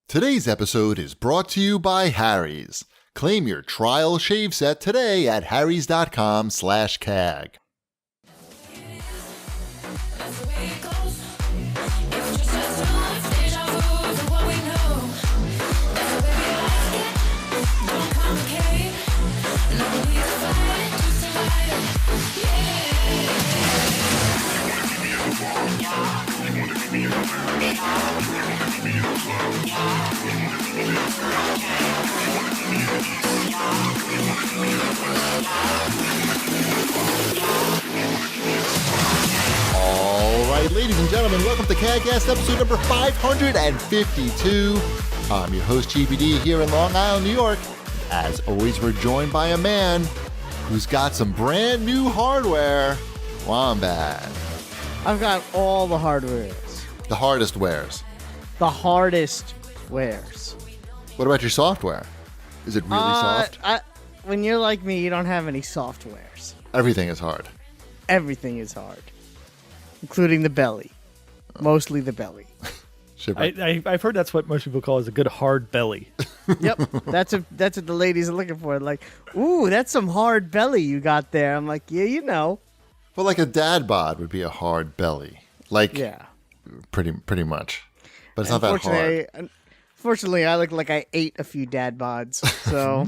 Today's episode is brought to you by Harry's. Claim your trial shave set today at harrys.com/CAG. All right, ladies and gentlemen, welcome to CAGcast episode number 552. I'm your host, GPD, here in Long Island, New York. As always, we're joined by a man who's got some brand new hardware. Wombat. I've got all the hardwares. The hardest wares. The hardest wares. What about your software? Is it really soft? When you're like me, you don't have any softwares. Everything is hard. Everything is hard, including the belly. Mostly the belly. I've heard that's what most people call is a good hard belly. Yep, that's what the ladies are looking for. Like, ooh, that's some hard belly you got there. I'm like, yeah, you know. Well, like a dad bod would be a hard belly. Like, yeah, pretty much. But it's not that hard. Unfortunately, I look like I ate a few dad bods. So,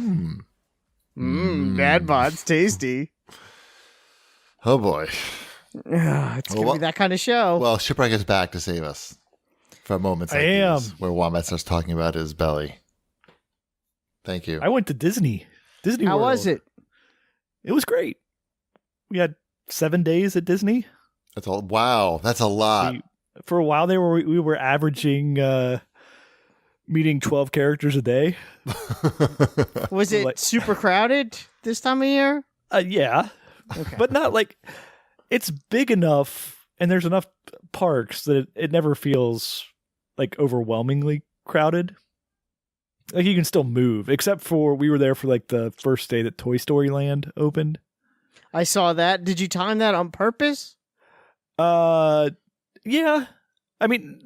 dad bods, tasty. Oh boy, it's gonna be that kind of show. Well, Shipwreck is back to save us from moments like these, where Wombat starts talking about his belly. Thank you. I went to Disney World. How was it? It was great. We had 7 days at Disney. That's all. Wow, that's a lot. For a while there, we were averaging meeting 12 characters a day. Was it super crowded this time of year? Yeah, okay. But not like it's big enough, and there's enough parks that it never feels like overwhelmingly crowded. Like you can still move, except for we were there for like the first day that Toy Story Land opened. I saw that. Did you time that on purpose? Yeah. I mean,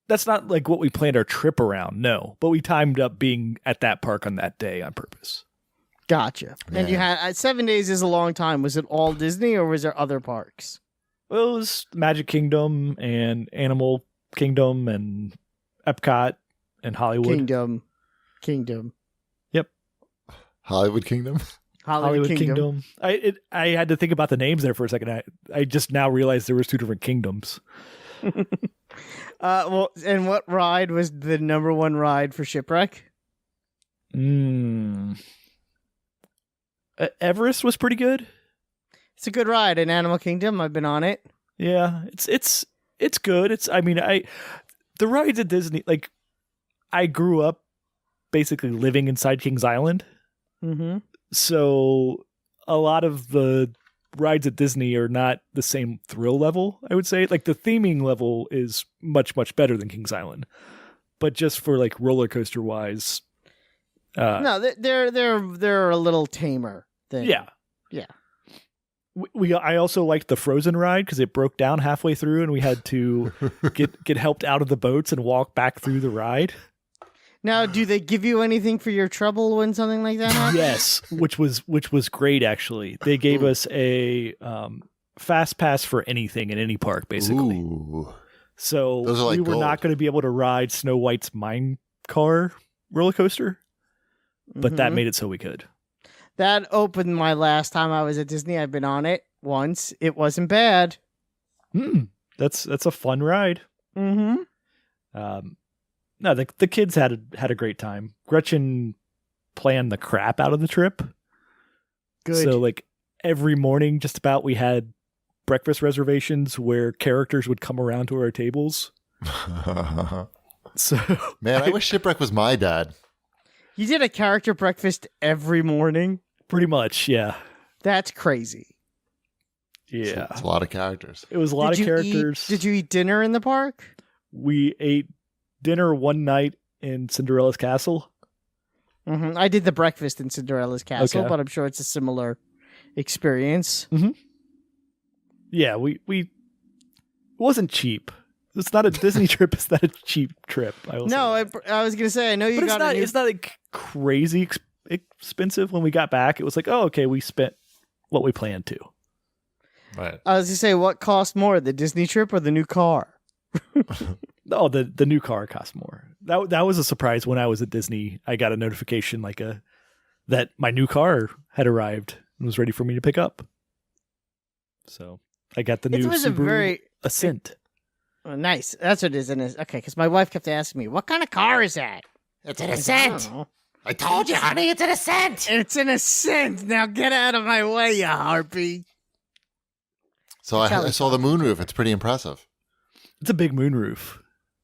that's not like what we planned our trip around, no. But we timed up being at that park on that day on purpose. Gotcha. Yeah. And you had 7 days is a long time. Was it all Disney or was there other parks? Well, it was Magic Kingdom and Animal Kingdom and Epcot and Hollywood. Kingdom. Yep. Hollywood Kingdom? Hollywood Kingdom. I had to think about the names there for a second. I just now realized there was two different kingdoms. Well, and what ride was the number one ride for Shipwreck? Everest was pretty good. It's a good ride in Animal Kingdom. I've been on it. Yeah, it's good. The rides at Disney, like I grew up basically living inside Kings Island. Mm-hmm. So a lot of the rides at Disney are not the same thrill level, I would say. Like the theming level is much, much better than Kings Island. But just for like roller coaster wise. No, they're a little tamer. Yeah. Yeah. I also liked the Frozen ride because it broke down halfway through and we had to get helped out of the boats and walk back through the ride. Now, do they give you anything for your trouble when something like that happens? Yes, which was great, actually. They gave us a fast pass for anything in any park, basically. Ooh. So we were not going to be able to ride Snow White's mine car roller coaster, but that made it so we could. That opened my last time I was at Disney. I've been on it once. It wasn't bad. That's a fun ride. Mm-hmm. No, the kids had a great time. Gretchen planned the crap out of the trip. Good. So like every morning, just about we had breakfast reservations where characters would come around to our tables. So man, I wish Shipwreck was my dad. You did a character breakfast every morning? Pretty much, yeah. That's crazy. Yeah. It's a lot of characters. It was a lot of characters. Did you eat dinner in the park? We ate dinner one night in Cinderella's castle. Mm-hmm. I did the breakfast in Cinderella's castle, but I'm sure it's a similar experience. Mm-hmm. Yeah, we it wasn't cheap. It's not a Disney trip. It's not a cheap trip. I will say No, that. I was gonna say I know you But got it's not like crazy expensive. When we got back, it was like, oh, okay, we spent what we planned to. Right. I was gonna say, what cost more, the Disney trip or the new car? Oh, the new car cost more. That was a surprise when I was at Disney. I got a notification that my new car had arrived and was ready for me to pick up. So I got the new It was a Subaru very Ascent. oh, nice. That's what it is. Okay, because my wife kept asking me, "What kind of car is that?" It's an I Ascent. I told you, honey, it's an Ascent. It's an Ascent. Now get out of my way, you harpy. So I saw the moonroof. It's pretty impressive. It's a big moonroof.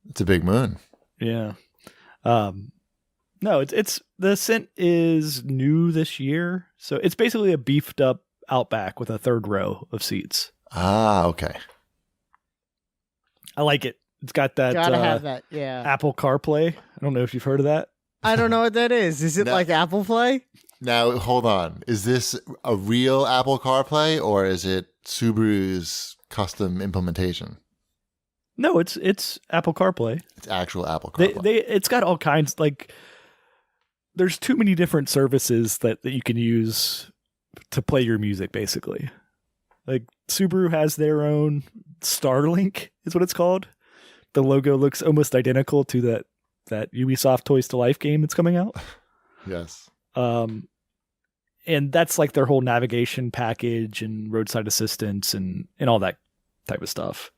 It's a big moon. Yeah. No, it's the Ascent is new this year, so it's basically a beefed up Outback with a third row of seats. Ah, okay. I like it. It's got that Gotta have that. Yeah. Apple CarPlay. I don't know if you've heard of that. I don't know what that is. Is it No. like Apple Play? Now, hold on. Is this a real Apple CarPlay or is it Subaru's custom implementation? No, it's Apple CarPlay. It's actual Apple CarPlay. It's got all kinds, like there's too many different services that you can use to play your music, basically. Like Subaru has their own Starlink is what it's called. The logo looks almost identical to that Ubisoft Toys to Life game that's coming out. Yes. And that's like their whole navigation package and roadside assistance and all that type of stuff.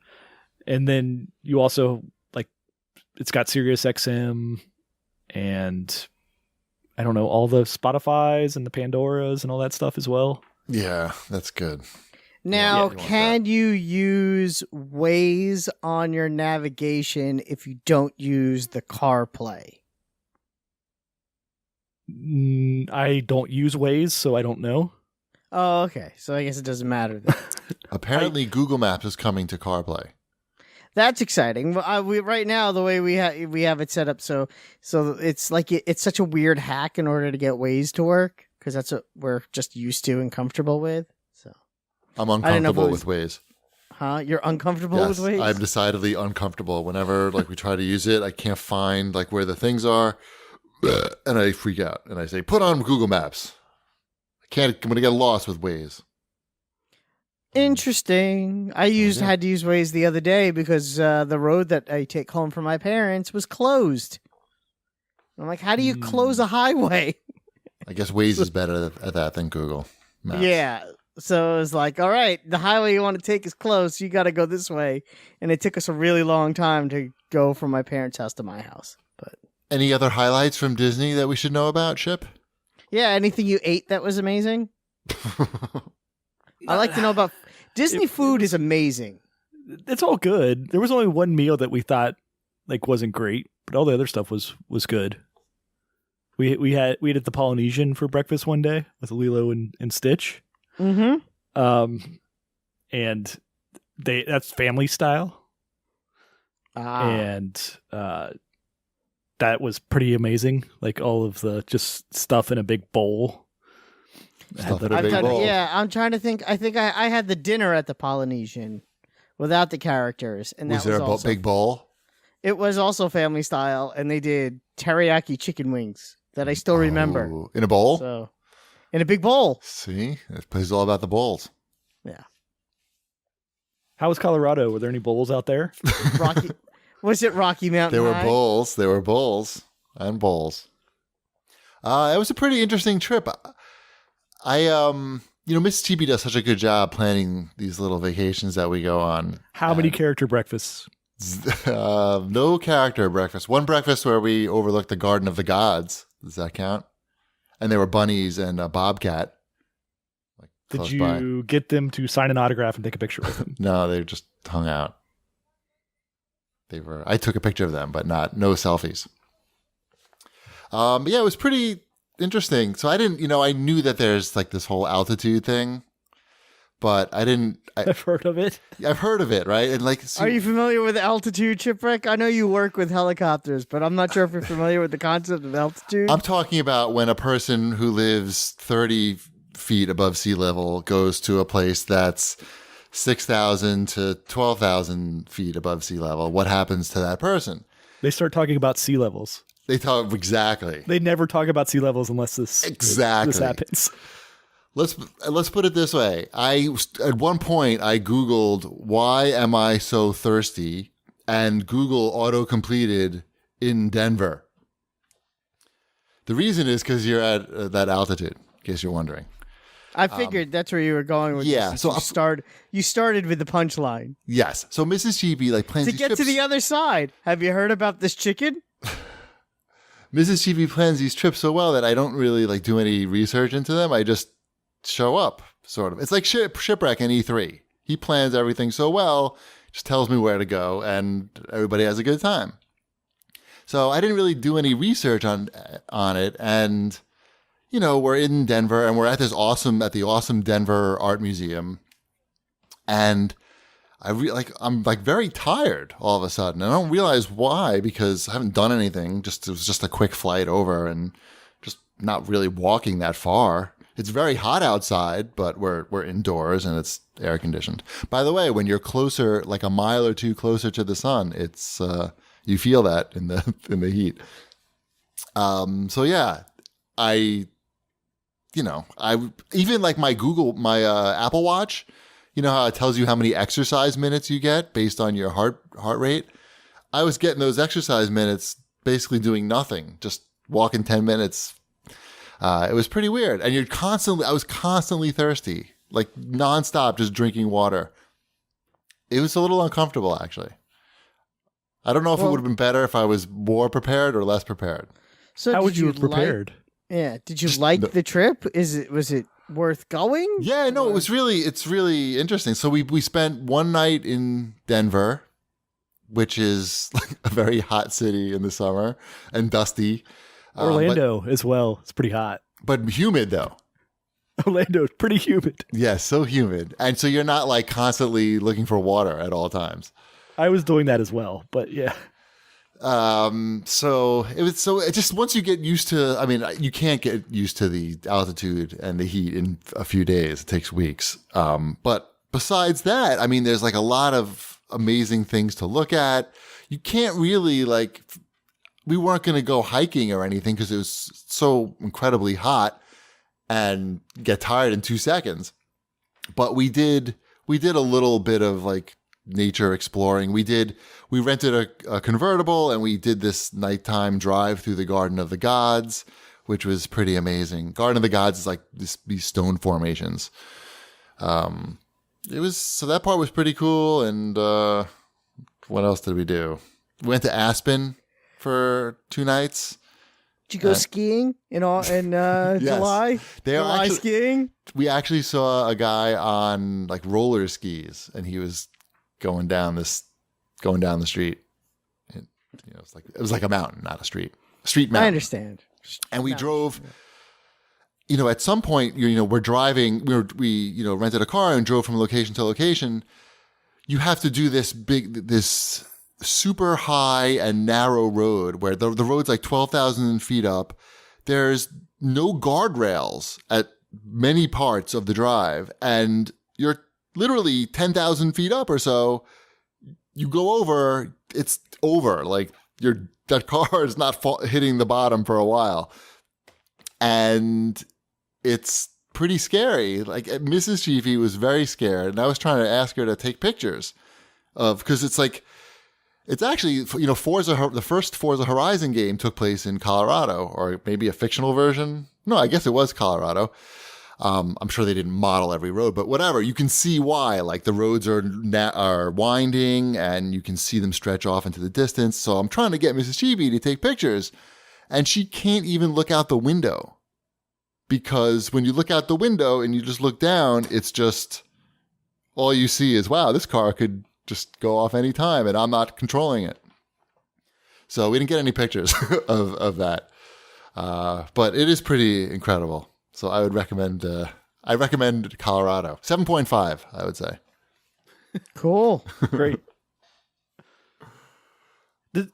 And then you also like it's got Sirius XM and I don't know, all the Spotify's and the Pandoras and all that stuff as well. Yeah, that's good. Now, you want can you use Waze on your navigation if you don't use the CarPlay? I don't use Waze, so I don't know. Oh, okay. So I guess it doesn't matter then. Apparently, Google Maps is coming to CarPlay. That's exciting. We right now the way we have it set up, so it's like it's such a weird hack in order to get Waze to work because that's what we're just used to and comfortable with. So I'm I didn't know if it uncomfortable was- with Waze. huh? You're uncomfortable Yes, with Waze? I'm decidedly uncomfortable. Whenever like we try to use it, I can't find like where the things are, and I freak out. And I say, "Put on Google Maps." I'm gonna get lost with Waze. Interesting. I had to use Waze the other day because the road that I take home from my parents was closed. I'm like, how do you close a highway? I guess Waze is better at that than Google Maps. Yeah. So it was like, all right, the highway you want to take is closed. So you got to go this way. And it took us a really long time to go from my parents' house to my house. But Any other highlights from Disney that we should know about, Chip? yeah, anything you ate that was amazing? I like to know about Disney food is amazing. It's all good. There was only one meal that we thought like wasn't great, but all the other stuff was good. We had at the Polynesian for breakfast one day with Lilo and Stitch. Mm-hmm. And that's family style. And that was pretty amazing. Like all of the just stuff in a big bowl. Stuff in a big bowl. Yeah, I'm trying to think. I think I had the dinner at the Polynesian without the characters, and Was that there was a also, big bowl? It was also family style, and they did teriyaki chicken wings that I still remember. Oh, in a bowl? So, in a big bowl. See? This place is all about the bowls. Yeah. How was Colorado? Were there any bowls out there? Rocky. Was it Rocky Mountain There were High? bowls. There were bowls and bowls. It was a pretty interesting trip. Miss TB does such a good job planning these little vacations that we go on. How many character breakfasts? No character breakfast. One breakfast where we overlooked the Garden of the Gods. Does that count? And there were bunnies and a bobcat. Like, Did close you by. get them to sign an autograph and take a picture with them? No, they just hung out. I took a picture of them, but no selfies. But yeah, it was pretty interesting. So I knew that there's like this whole altitude thing, but I've heard of it. I've heard of it, right? And like, Are you familiar with altitude, Chipwreck? I know you work with helicopters, but I'm not sure if you're familiar with the concept of altitude. I'm talking about when a person who lives 30 feet above sea level goes to a place that's 6,000 to 12,000 feet above sea level, what happens to that person? They start talking about sea levels. They talk exactly. They never talk about sea levels unless this happens. Let's put it this way. At one point I Googled why am I so thirsty, and Google auto completed in Denver. The reason is because you're at that altitude. In case you're wondering. I figured that's where you were going with yeah, this. so you started with the punchline. Yes. So Mrs. GB plans to get to the other side. Have you heard about this chicken? Mrs. GB plans these trips so well that I don't really do any research into them. I just show up, sort of. It's like Shipwreck in E3. He plans everything so well, just tells me where to go, and everybody has a good time. So I didn't really do any research on it, and we're in Denver, and we're at the awesome Denver Art Museum, and I'm very tired all of a sudden. I don't realize why, because I haven't done anything. It was just a quick flight over, and just not really walking that far. It's very hot outside, but we're indoors and it's air conditioned. By the way, when you're closer, like a mile or two closer to the sun, it's you feel that in the heat. So yeah, I even my Apple Watch, how it tells you how many exercise minutes you get based on your heart rate. I was getting those exercise minutes basically doing nothing, just walking 10 minutes. It was pretty weird. And I was constantly thirsty, nonstop, just drinking water. It was a little uncomfortable, actually. I don't know if it would have been better if I was more prepared or less prepared. So how would you have prepared? Did you the trip? Was it worth going? Yeah, no, it's really interesting. So we spent one night in Denver, which is a very hot city in the summer and dusty. Orlando as well. It's pretty hot. But humid, though. Orlando is pretty humid. Yeah, so humid. And so you're not constantly looking for water at all times. I was doing that as well, but yeah. So it just, once you get used to, you can't get used to the altitude and the heat in a few days. It takes weeks. But besides that, there's a lot of amazing things to look at. You can't really we weren't going to go hiking or anything because it was so incredibly hot and get tired in 2 seconds. But we did a little bit of nature exploring. We rented a convertible and we did this nighttime drive through the Garden of the Gods, which was pretty amazing. Garden of the Gods is these stone formations. So that part was pretty cool. And what else did we do? We went to Aspen for 2 nights. Did you go skiing in yes. July? July skiing? We actually saw a guy on roller skis, and he was going down the street. It was like a mountain, not a street. A street mountain. I understand. And we drove. At some point, we're driving. We rented a car and drove from location to location. You have to do this super high and narrow road where the road's 12,000 feet up. There's no guardrails at many parts of the drive, and you're literally 10,000 feet up or so. You go over, it's over. That car is not hitting the bottom for a while, and it's pretty scary. Mrs. Chiefy was very scared, and I was trying to ask her to take pictures because it's actually, the first Forza Horizon game took place in Colorado, or maybe a fictional version. No, I guess it was Colorado. I'm sure they didn't model every road, but whatever. You can see why. The roads are winding, and you can see them stretch off into the distance. So I'm trying to get Mrs. Chibi to take pictures, and she can't even look out the window. Because when you look out the window and you just look down, it's just, all you see is, wow, this car could just go off any time, and I'm not controlling it. So we didn't get any pictures of that. But it is pretty incredible. So I would recommend, Colorado. 7.5, I would say. Cool. Great. Go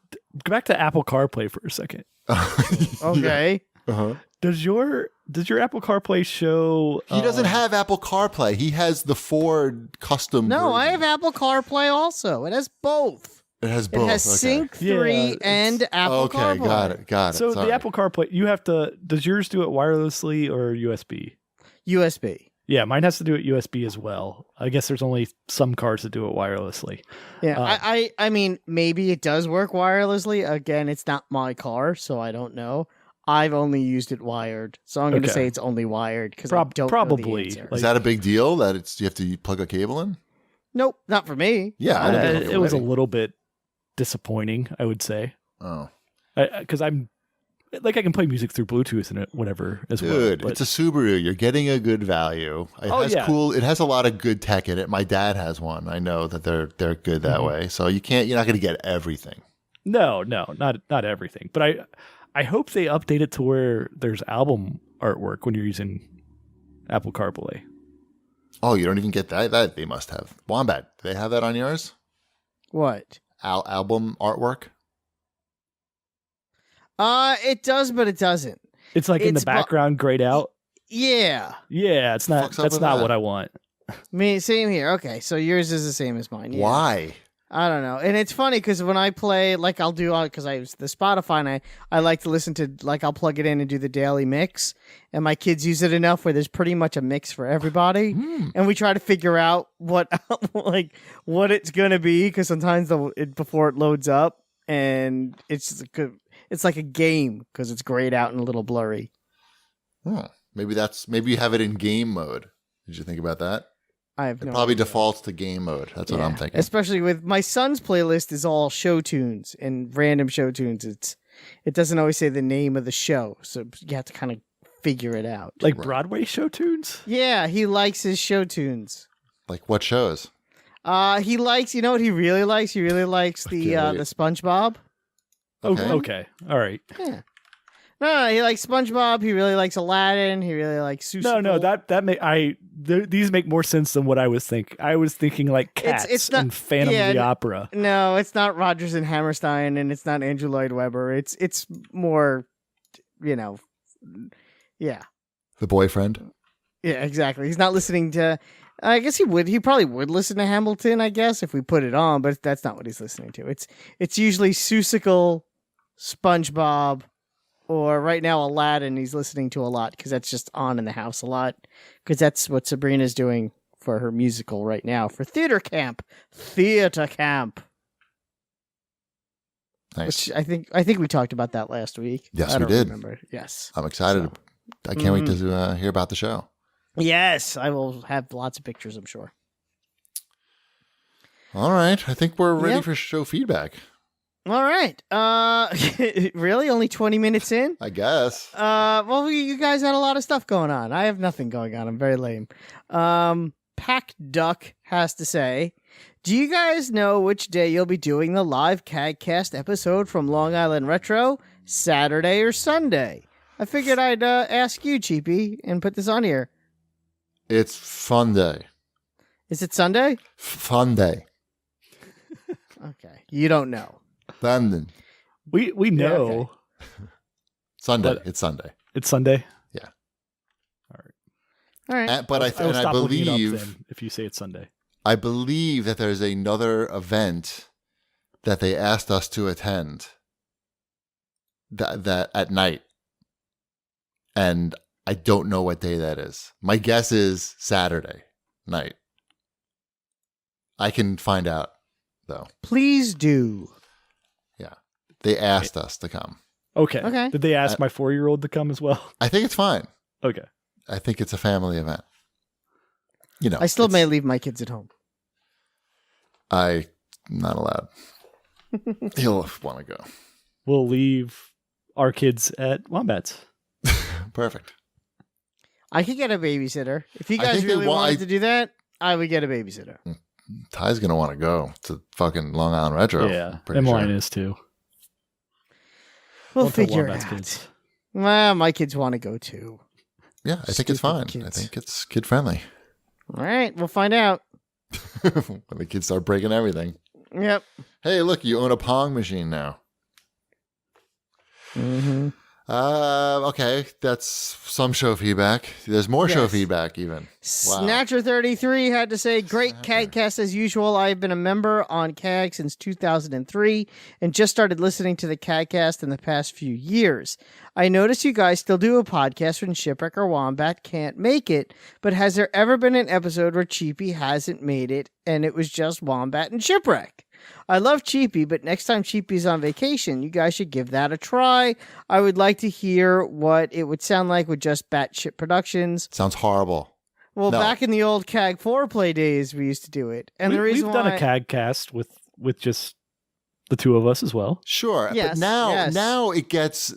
back to Apple CarPlay for a second. Okay. Uh-huh. Does your Does your Apple CarPlay show? He doesn't have Apple CarPlay. He has the Ford custom. No, I version. have Apple CarPlay also. It has both. It has both. It has okay. Sync 3 Yeah, and Apple Okay, CarPlay. got it. So Sorry. the Apple CarPlay, you have to. Does yours do it wirelessly or USB? USB. Yeah, mine has to do it USB as well. I guess there's only some cars that do it wirelessly. Yeah, I mean, maybe it does work wirelessly. Again, it's not my car, so I don't know. I've only used it wired, so I'm going to Okay. say it's only wired because I don't probably. know the answer. Like- Is that a big deal that you have to plug a cable in? Nope, not for me. Yeah, I didn't think it was a would. little bit disappointing, I would say, Oh, because I'm like I can play music through Bluetooth and whatever as well. dude, but- it's a Subaru. You're getting a good value. It has yeah. cool. It has a lot of good tech in it. My dad has one. I know that they're good that way. So you're not going to get everything. No, not everything. But I hope they update it to where there's album artwork when you're using Apple CarPlay. Oh, you don't even get that? That they must have. Wombat, do they have that on yours? What? Album artwork? It does, but it doesn't. It's like in the It's background grayed out. Yeah. Yeah, it's not. Fuck's up That's with not that? what I want. Me, same here. Okay, so yours is the same as mine. Yeah. Why? I don't know. And it's funny because when I play, like I'll do, because I use the Spotify and I like to listen to, like I'll plug it in and do the daily mix. And my kids use it enough where there's pretty much a mix for everybody. And we try to figure out what it's going to be because sometimes before it loads up and it's like a game because it's grayed out and a little blurry. Oh, maybe you have it in game mode. Did you think about that? I have It no probably idea. defaults to game mode. That's what I'm thinking. Especially with my son's playlist is all show tunes and random show tunes. It doesn't always say the name of the show, so you have to kind of figure it out. Like Right. Broadway show tunes. Yeah, he likes his show tunes. Like what shows? He likes, you know what he really likes? He really likes the Okay. the SpongeBob. Okay. Okay. All right. Yeah. No, he likes SpongeBob. He really likes Aladdin. He really likes Seussical. No. These make more sense than what I was thinking. I was thinking like Cats it's not- and Phantom yeah, of the Opera. No, it's not Rodgers and Hammerstein, and it's not Andrew Lloyd Webber. It's more, yeah. The boyfriend? Yeah, exactly. He's not listening to. I guess he would. He probably would listen to Hamilton. I guess if we put it on, but that's not what he's listening to. It's usually Seussical, SpongeBob, or right now Aladdin. He's listening to a lot because that's just on in the house a lot. Because that's what Sabrina's doing for her musical right now for theater camp. Theater camp. Nice. Which I think we talked about that last week. Yes, I we don't did. Remember. Yes. I'm excited. I can't wait to hear about the show. Yes, I will have lots of pictures. I'm sure. All right. I think we're ready Yep. for show feedback. All right. Really? Only 20 minutes in? I guess. Well, you guys had a lot of stuff going on. I have nothing going on. I'm very lame. Pack Duck has to say, do you guys know which day you'll be doing the live CAGcast episode from Long Island Retro? Saturday or Sunday? I figured I'd ask you, Cheapy, and put this on here. It's fun day. Is it Sunday? Fun day. Okay. You don't know. London. We know Sunday. But- It's Sunday. it's Sunday. All right. But I'll I stop looking it up believe then if you say it's Sunday. that there's another event that they asked us to attend that at night. And I don't know what day that is. My guess is Saturday night. I can find out though. Please do. Yeah. They asked us to come. Okay. Okay. Did they ask my 4-year-old to come as well? I think it's fine. Okay. I think it's a family event. I still it's- may leave my kids at home. I'm not allowed. He'll want to go. We'll leave our kids at Wombats. Perfect. I could get a babysitter. If you I guys think they really wa- wanted I- to do that, I would get a babysitter. Ty's going to want to go to fucking Long Island Retro. Yeah. I'm pretty Emmeline sure. is too. We'll Don't tell figure it Wombats out. kids. Well, my kids want to go too. Yeah, I think it's Stupid fine. I kids. think it's kid friendly. All right, we'll find out. When the kids start breaking everything. Yep. Hey, look, you own a Pong machine now. Mm-hmm. Okay, that's some show feedback. There's more show Yes. feedback even. Wow. Snatcher33 had to say, great CAGcast as usual. I've been a member on CAG since 2003 and just started listening to the CAGcast in the past few years. I notice you guys still do a podcast when Shipwreck or Wombat can't make it, but has there ever been an episode where Cheapy hasn't made it and it was just Wombat and Shipwreck? I love Cheapy, but next time Cheapy's on vacation, you guys should give that a try. I would like to hear what it would sound like with just Batshit Productions. Sounds horrible. Well, No. back in the old CAG foreplay days, we used to do it. And the reason we've why done a CAGcast with just the two of us as well. Sure, Yes, but now yes. it gets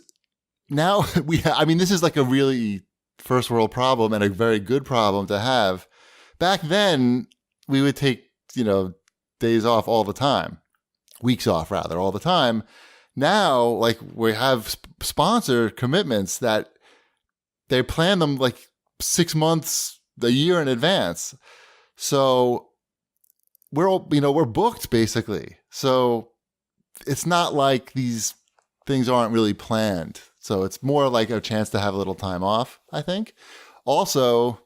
I mean, this is like a really first world problem and a very good problem to have. Back then, we would take, days off all the time. Weeks off, rather, all the time. Now, like, we have sponsor commitments that they plan them like 6 months, a year in advance. So we're booked basically. So it's not like these things aren't really planned. So it's more like a chance to have a little time off, I think. Also,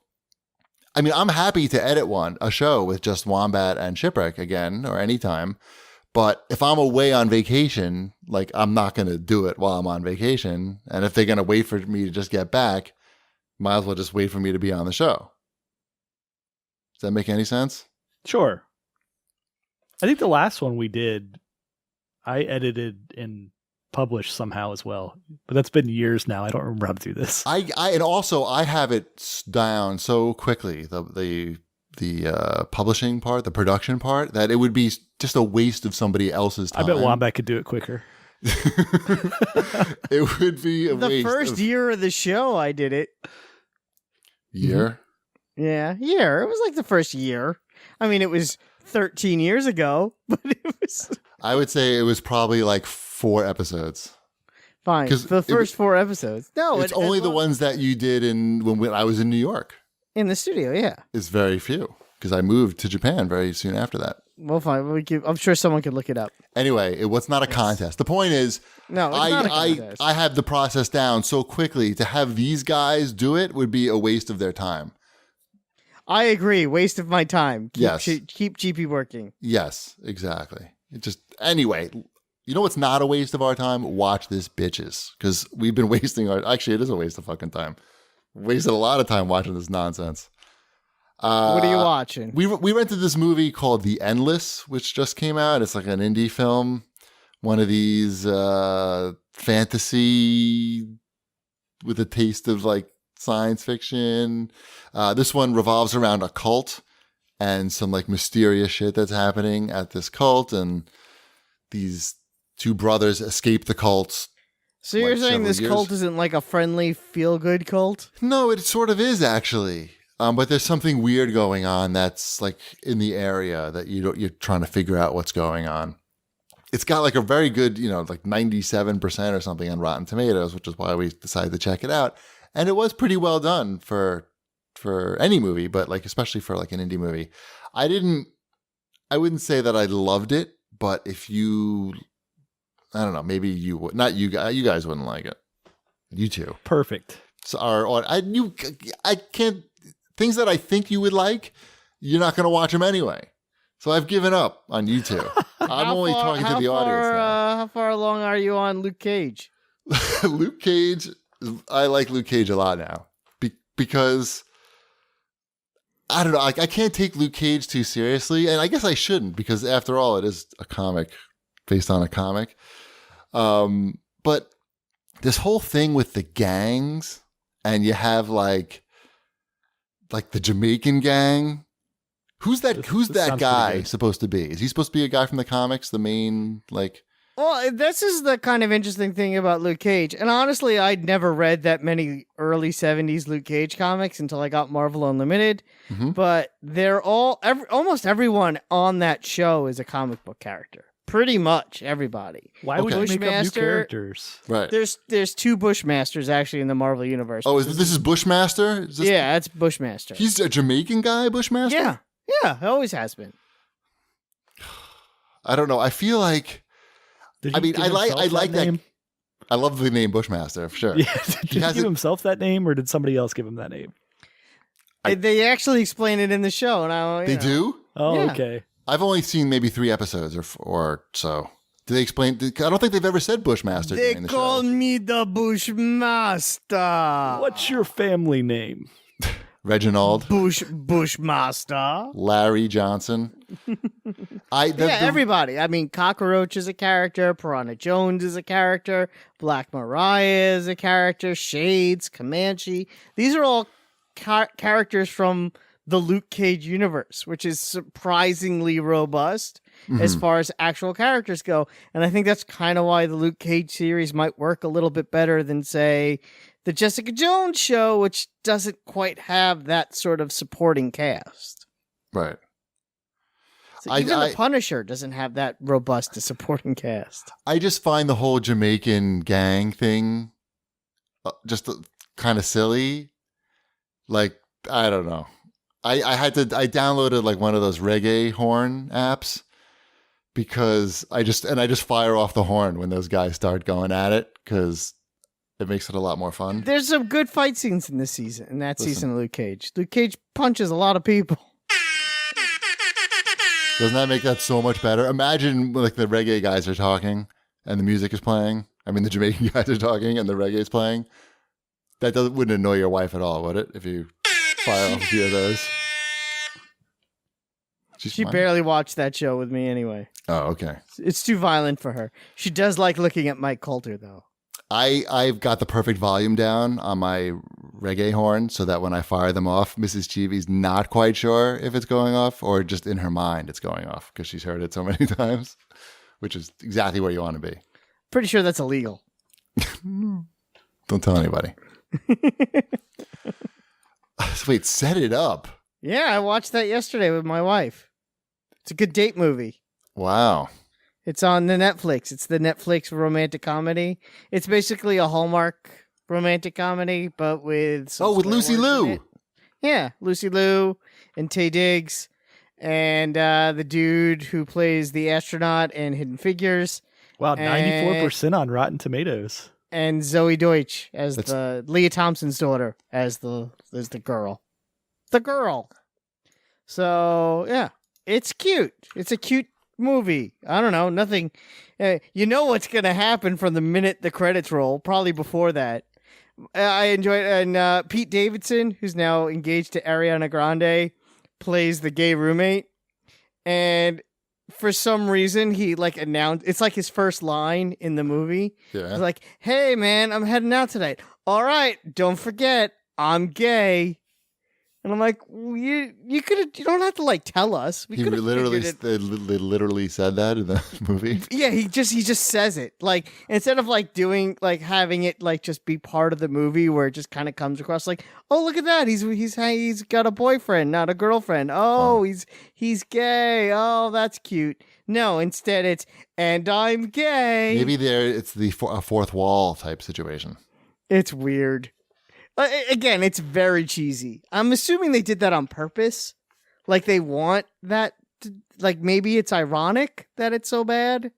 I mean, I'm happy to edit a show with just Wombat and Shipwreck again or anytime. But if I'm away on vacation, like, I'm not going to do it while I'm on vacation. And if they're going to wait for me to just get back, might as well just wait for me to be on the show. Does that make any sense? Sure. I think the last one we did, I edited and published somehow as well. But that's been years now. I don't remember how to do this. And also I have it down so quickly, the publishing part, the production part, that it would be just a waste of somebody else's time. I bet Wombat could do it quicker. It would be a waste. The first year of the show, I did it. Year? Yeah, year. It was like the first year. I mean, it was 13 years ago, but it was I would say it was probably like 4 episodes. fine. 'Cause The first 4 episodes. No, It's only the ones that you did when I was in New York. in the studio. Yeah. It's very few because I moved to Japan very soon after that. Well, fine. I'm sure someone could look it up. Anyway, it was not a contest. The point is, No, it's not a contest. I have the process down so quickly. To have these guys do it would be a waste of their time. I agree. Waste of my time. Yes. Keep GP working. Yes, exactly. Anyway, you know what's not a waste of our time? Watch this, bitches. Because we've been wasting actually, it is a waste of fucking time. Wasted a lot of time watching this nonsense. What are you watching? We rented this movie called The Endless, which just came out. It's like an indie film. One of these fantasy with a taste of like science fiction. This one revolves around a cult and some like mysterious shit that's happening at this cult. And these 2 brothers escape the cult. So you're like saying this several years. cult isn't like a friendly, feel-good cult? No, it sort of is actually. But there's something weird going on that's like in the area that you're trying to figure out what's going on. It's got like a very good, like 97% or something on Rotten Tomatoes, which is why we decided to check it out. And it was pretty well done for any movie, but like especially for like an indie movie. I wouldn't say that I loved it, but if you, I don't know, maybe you would, not you guys, you guys wouldn't like it. You two. Perfect. So, I can't. Things that I think you would like, you're not going to watch them anyway. So I've given up on you two. I'm only talking to the audience now. How far along are you on Luke Cage? Luke Cage, I like Luke Cage a lot now because I don't know. I can't take Luke Cage too seriously, and I guess I shouldn't because after all, it is a comic based on a comic. But this whole thing with the gangs, and you have like the Jamaican gang. Who's that guy supposed to be? Is he supposed to be a guy from the comics? The main like. Well, this is the kind of interesting thing about Luke Cage. And honestly, I'd never read that many early 70s Luke Cage comics until I got Marvel Unlimited. Mm-hmm. But they're almost everyone on that show is a comic book character. Pretty much everybody. Why would you make up new characters? Right. There's 2 Bushmasters actually in the Marvel universe. Oh, this is Bushmaster? Yeah, that's Bushmaster. He's a Jamaican guy, Bushmaster? Yeah, he always has been. I don't know. I feel like I like that name. I love the name Bushmaster, for sure. Yeah. Did he give himself that name, or did somebody else give him that name? They actually explain it in the show. And They do? Oh, Yeah. okay. I've only seen maybe 3 episodes or so. Do they explain? I don't think they've ever said Bushmaster They during the call show. me the Bushmaster. What's your family name? Reginald, Bushmaster? Larry Johnson. Everybody. I mean, Cockroach is a character. Piranha Jones is a character. Black Mariah is a character. Shades, Comanche. These are all characters from the Luke Cage universe, which is surprisingly robust as far as actual characters go. And I think that's kind of why the Luke Cage series might work a little bit better than, say, the Jessica Jones show, which doesn't quite have that sort of supporting cast. Right. So even the Punisher doesn't have that robust a supporting cast. I just find the whole Jamaican gang thing just kind of silly. Like, I don't know. I downloaded like one of those reggae horn apps because I just fire off the horn when those guys start going at it because it makes it a lot more fun. There's some good fight scenes in this season, in that season of Luke Cage. Luke Cage punches a lot of people. Doesn't that make that so much better? Imagine like the reggae guys are talking and the music is playing. I mean, the Jamaican guys are talking and the reggae is playing. That wouldn't annoy your wife at all, would it? If you fire off a few of those. She barely watched that show with me anyway. Oh, okay. It's too violent for her. She does like looking at Mike Coulter, though. I've got the perfect volume down on my reggae horn so that when I fire them off, Mrs. Chivi's not quite sure if it's going off or just in her mind it's going off because she's heard it so many times, which is exactly where you want to be. Pretty sure that's illegal. Don't tell anybody. Wait, set it up. Yeah, I watched that yesterday with my wife. It's a good date movie. Wow. It's on the Netflix. It's the Netflix romantic comedy. It's basically a Hallmark romantic comedy, but with with Lucy Liu. Yeah, Lucy Liu and Taye Diggs and the dude who plays the astronaut in Hidden Figures. Wow, 94% on Rotten Tomatoes. And Zoe Deutsch as the Leah Thompson's daughter as the girl. The girl. So, yeah. It's cute. It's a cute movie. I don't know. Nothing. You know what's going to happen from the minute the credits roll. Probably before that. I enjoyed it. And Pete Davidson, who's now engaged to Ariana Grande, plays the gay roommate. And for some reason, he announced, it's like his first line in the movie. Yeah. He's like, "Hey, man, I'm heading out tonight. All right, don't forget, I'm gay." And I'm like, you don't have to tell us. They literally said that in the movie. Yeah, he just says it. Instead of doing having it just be part of the movie where it just kind of comes across oh, look at that. He's got a boyfriend, not a girlfriend. Oh, he's gay. Oh, that's cute. No, instead it's, and I'm gay. Maybe it's a fourth wall type situation. It's weird. Again, it's very cheesy. I'm assuming they did that on purpose. They want that to, maybe it's ironic that it's so bad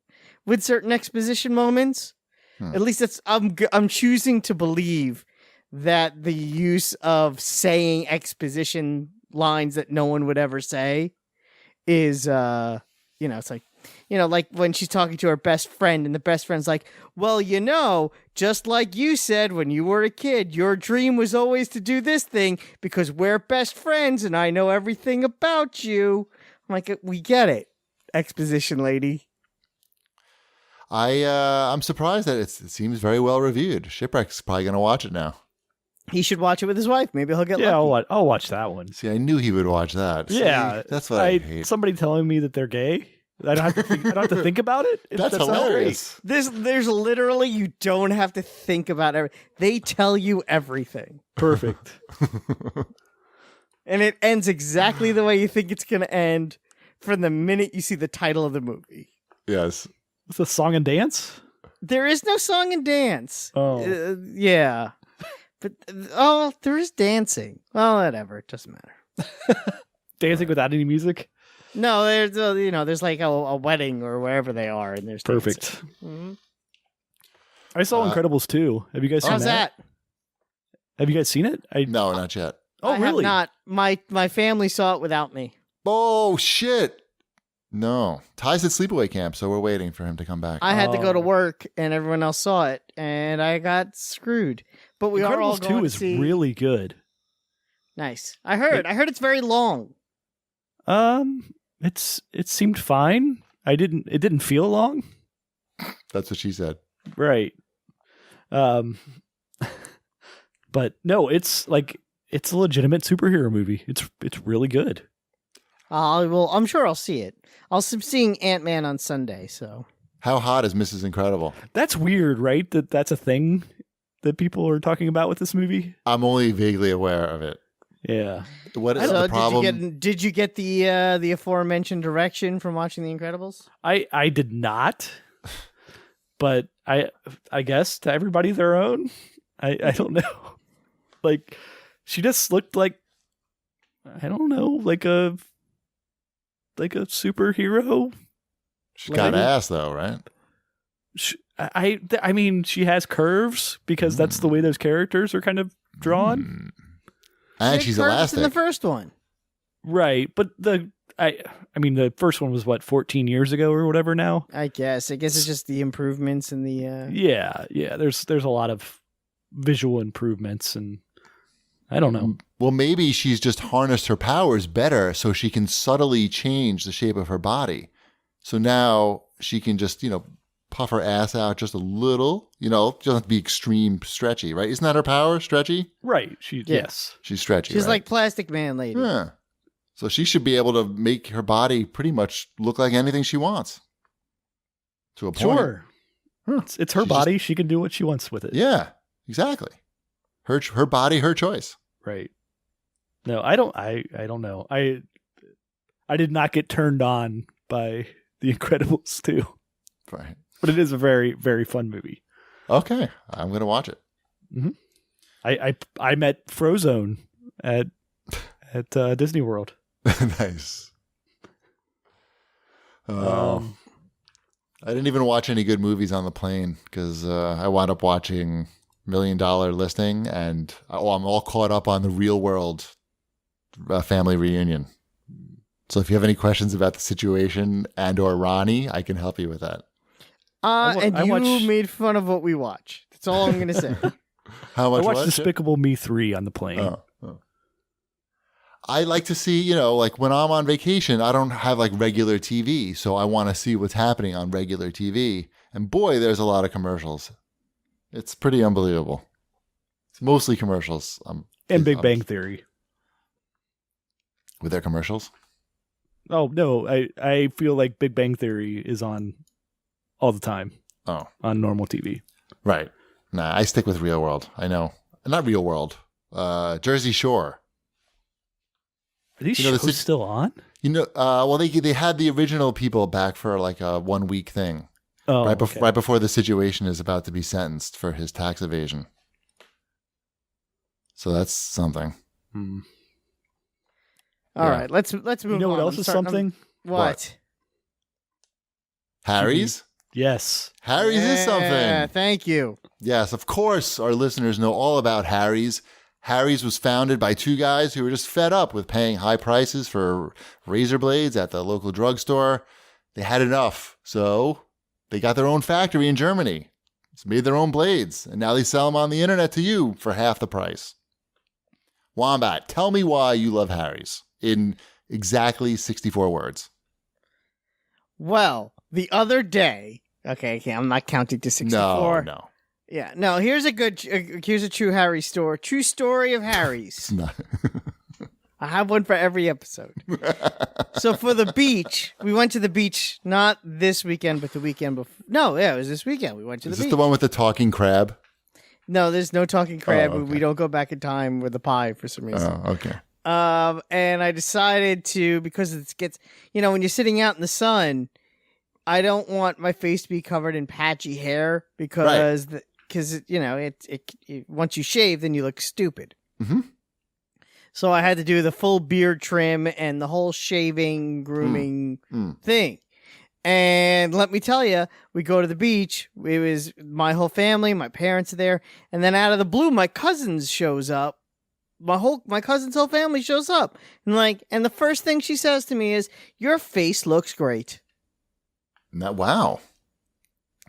with certain exposition moments. At least I'm choosing to believe that the use of saying exposition lines that no one would ever say is it's when she's talking to her best friend and the best friend's like, "Well, just like you said when you were a kid, your dream was always to do this thing because we're best friends and I know everything about you." I'm like, we get it, exposition lady. I'm surprised that it seems very well reviewed. Shipwreck's probably going to watch it now. He should watch it with his wife. Maybe he'll get lucky. I'll watch that one. See, I knew he would watch that. Yeah. See, that's what I hate. Somebody telling me that they're gay? I don't have to think about it. That's hilarious. There's literally, you don't have to think about everything. They tell you everything. Perfect. And it ends exactly the way you think it's going to end from the minute you see the title of the movie. Yes. It's a song and dance? There is no song and dance. Oh. Yeah. But, there is dancing. Well, whatever. It doesn't matter. Dancing without any music? No, there's there's a wedding or wherever they are, and there's perfect. Mm-hmm. I saw Incredibles 2. Have you guys seen How's that? Have you guys seen it? No, not yet. Oh, really? I have not. My family saw it without me. Oh, shit. No. Ty's at sleepaway camp, so we're waiting for him to come back. I had to go to work, and everyone else saw it, and I got screwed. But we are all Incredibles going 2 to is see. really good. Nice. I heard it's very long. It seemed fine. It didn't feel long. That's what she said. Right. But no, it's a legitimate superhero movie. It's really good. I'm sure I'll see it. I'm seeing Ant-Man on Sunday, so. How hot is Mrs. Incredible? That's weird, right? That's a thing that people are talking about with this movie. I'm only vaguely aware of it. Yeah. What is the problem? Did you get the aforementioned direction from watching The Incredibles? I did not. But I guess to everybody their own. I don't know. Like, she just looked like, I don't know, like a superhero. She's got ass though, right? I mean, she has curves because that's the way those characters are kind of drawn. And she's elastic. In the first one, right? But the first one was what, 14 years ago or whatever. Now, I guess it's just the improvements in the. Yeah. There's a lot of visual improvements, and I don't know. Well, maybe she's just harnessed her powers better, so she can subtly change the shape of her body. So now she can just, puff her ass out just a little, she doesn't have to be extreme stretchy, right? Isn't that her power, stretchy? Right. Yes. She's stretchy, She's right? like Plastic Man lady. Yeah. So she should be able to make her body pretty much look like anything she wants. To a point. Sure. It's her body. She can do what she wants with it. Yeah, exactly. Her body, her choice. Right. No, I don't know. I did not get turned on by The Incredibles 2. Right. But it is a very, very fun movie. Okay. I'm going to watch it. Mm-hmm. I met Frozone at Disney World. Nice. I didn't even watch any good movies on the plane because I wound up watching $1 Million Listing, and I'm all caught up on the Real World family reunion. So if you have any questions about the situation and/or Ronnie, I can help you with that. You made fun of what we watch. That's all I'm going to say. How much? I watched Despicable Me 3 on the plane. Oh. I like to see, like when I'm on vacation, I don't have like regular TV, so I want to see what's happening on regular TV. And boy, there's a lot of commercials. It's pretty unbelievable. It's mostly commercials. And Big Bang Theory. With their commercials? Oh, no. I feel like Big Bang Theory is on all the time. Oh. On normal TV. Right. Nah, I stick with Real World. I know. Not Real World. Jersey Shore. Are these shows still on? Well, they had the original people back for like a 1 week thing. Oh, right before the situation is about to be sentenced for his tax evasion. So that's something. All right, let's move on. You know what else is something? What? Harry's? Yes. Harry's is something. Yeah, thank you. Yes, of course our listeners know all about Harry's. Harry's was founded by two guys who were just fed up with paying high prices for razor blades at the local drugstore. They had enough, so they got their own factory in Germany. It's made their own blades, and now they sell them on the internet to you for half the price. Wombat, tell me why you love Harry's in exactly 64 words. Well, the other day, okay, I'm not counting to 64. No. Yeah, no, here's a true Harry story. True story of Harry's. No. I have one for every episode. So for the beach, we went to the beach, not this weekend, but the weekend before. No, yeah, it was this weekend. We went to the beach. Is this the one with the talking crab? No, there's no talking crab. Oh, okay. We don't go back in time with the pie for some reason. Oh, okay. And I decided to, because it gets, when you're sitting out in the sun, I don't want my face to be covered in patchy hair because, once you shave, then you look stupid. Mm-hmm. So I had to do the full beard trim and the whole shaving, grooming thing. And let me tell you, we go to the beach. It was my whole family, my parents are there, and then out of the blue, my cousins shows up. My cousin's whole family shows up, and the first thing she says to me is, "Your face looks great." Wow.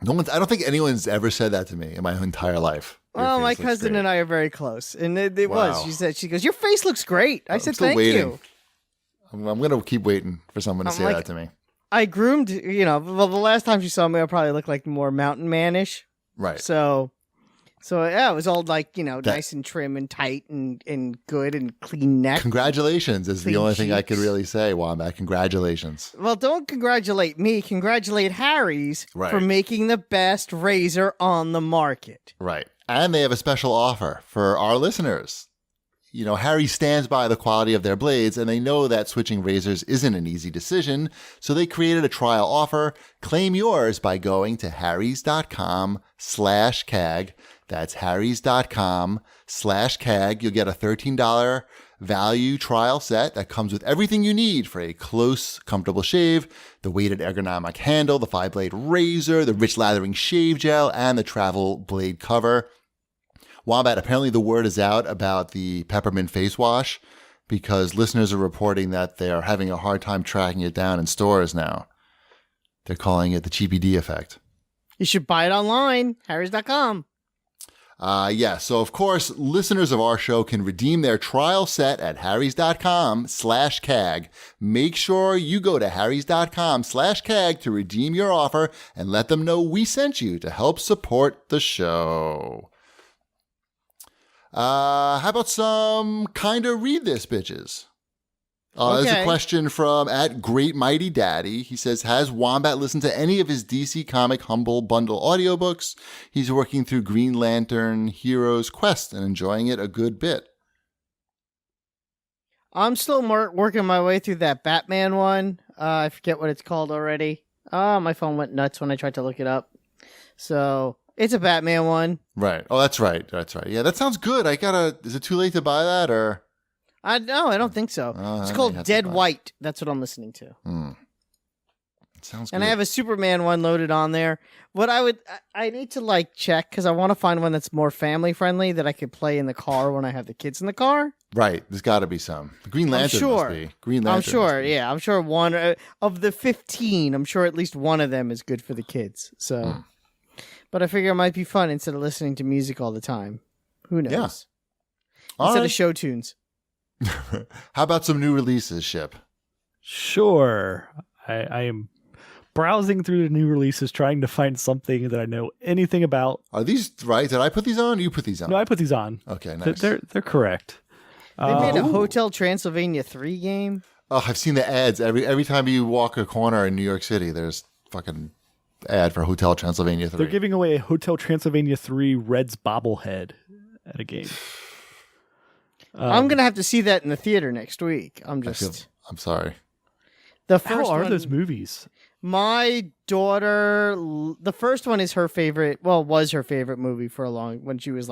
I don't think anyone's ever said that to me in my entire life. Well, my cousin and I are very close, and it Wow. was. She goes, "Your face looks great." I said, still "Thank waiting. you." I'm going to keep waiting for someone to say that to me. I groomed, well, the last time she saw me, I probably looked like more mountain man-ish. Right. So yeah, it was all nice and trim and tight and good and clean neck. Congratulations is Clean the only thing I could cheeks. really say, Wombat. Congratulations. Well, don't congratulate me. Congratulate Harry's Right. for making the best razor on the market. Right. And they have a special offer for our listeners. Harry stands by the quality of their blades, and they know that switching razors isn't an easy decision, so they created a trial offer. Claim yours by going to harrys.com/CAG. That's harrys.com/CAG. You'll get a $13 value trial set that comes with everything you need for a close, comfortable shave: the weighted ergonomic handle, the 5-blade razor, the rich lathering shave gel, and the travel blade cover. Wombat, apparently the word is out about the peppermint face wash because listeners are reporting that they are having a hard time tracking it down in stores now. They're calling it the cheapy D effect. You should buy it online, harrys.com. So of course, listeners of our show can redeem their trial set at harrys.com/CAG. Make sure you go to harrys.com/CAG to redeem your offer and let them know we sent you to help support the show. How about some kinda read this, bitches? There's a question from @GreatMightyDaddy. He says, has Wombat listened to any of his DC Comic Humble Bundle audiobooks? He's working through Green Lantern Heroes Quest and enjoying it a good bit. I'm still working my way through that Batman one. I forget what it's called already. My phone went nuts when I tried to look it up. So it's a Batman one. Right. Oh, that's right. That's right. Yeah, that sounds good. Is it too late to buy that or? I don't think so. It's called Dead White. That's what I'm listening to. Sounds good. And I have a Superman one loaded on there. What I need to check because I want to find one that's more family friendly that I could play in the car when I have the kids in the car. Right. There's got to be some. The Green Lantern must be. Green Lantern. I'm sure. Yeah, I'm sure one of the 15. I'm sure at least one of them is good for the kids. So, but I figure it might be fun instead of listening to music all the time. Who knows? Yeah. Instead of show tunes. How about some new releases, Ship? Sure. I am browsing through the new releases, trying to find something that I know anything about. Are these right? Did I put these on or you put these on? No, I put these on. Okay, nice. They're correct. They made a Hotel Transylvania 3 game. Oh, I've seen the ads. Every time you walk a corner in New York City, there's fucking ad for Hotel Transylvania 3. They're giving away a Hotel Transylvania 3 Reds bobblehead at a game. I'm going to have to see that in the theater next week. I'm sorry. The How first are one, those movies? My daughter, the first one is her favorite, was her favorite movie for when she was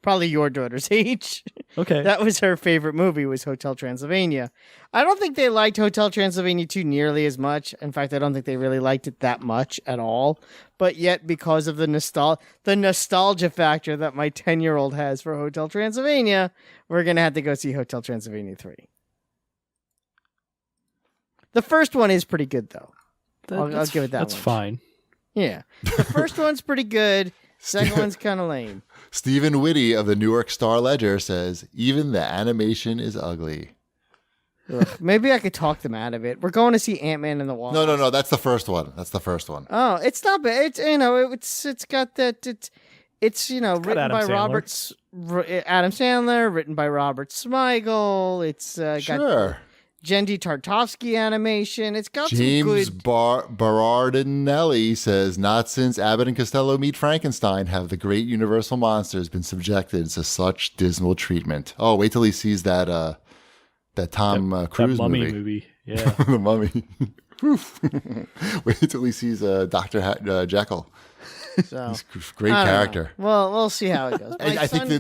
probably your daughter's age. Okay. That was her favorite movie, was Hotel Transylvania. I don't think they liked Hotel Transylvania 2 nearly as much. In fact, I don't think they really liked it that much at all. But yet, because of the nostalgia factor that my 10-year-old has for Hotel Transylvania, we're going to have to go see Hotel Transylvania 3. The first one is pretty good, though. I'll give it that That's much. fine. Yeah. The first one's pretty good. Second one's kind of lame. Stephen Whitty of the Newark Star Ledger says, even the animation is ugly. Ugh, maybe I could talk them out of it. We're going to see Ant-Man and the Wasp. No. That's the first one. Oh, it's not bad. It's got that. It's written by Adam Sandler, written by Robert Smigel. It's got Jendy Tartovsky animation. It's got James some good. Berardinelli says, not since Abbott and Costello Meet Frankenstein have the great Universal monsters been subjected to such dismal treatment. Oh, wait till he sees that Tom Cruise that mummy movie. Yeah. The Mummy. Wait till he sees Dr. Jekyll. So, He's a great character. Well, we'll see how it goes. And I think the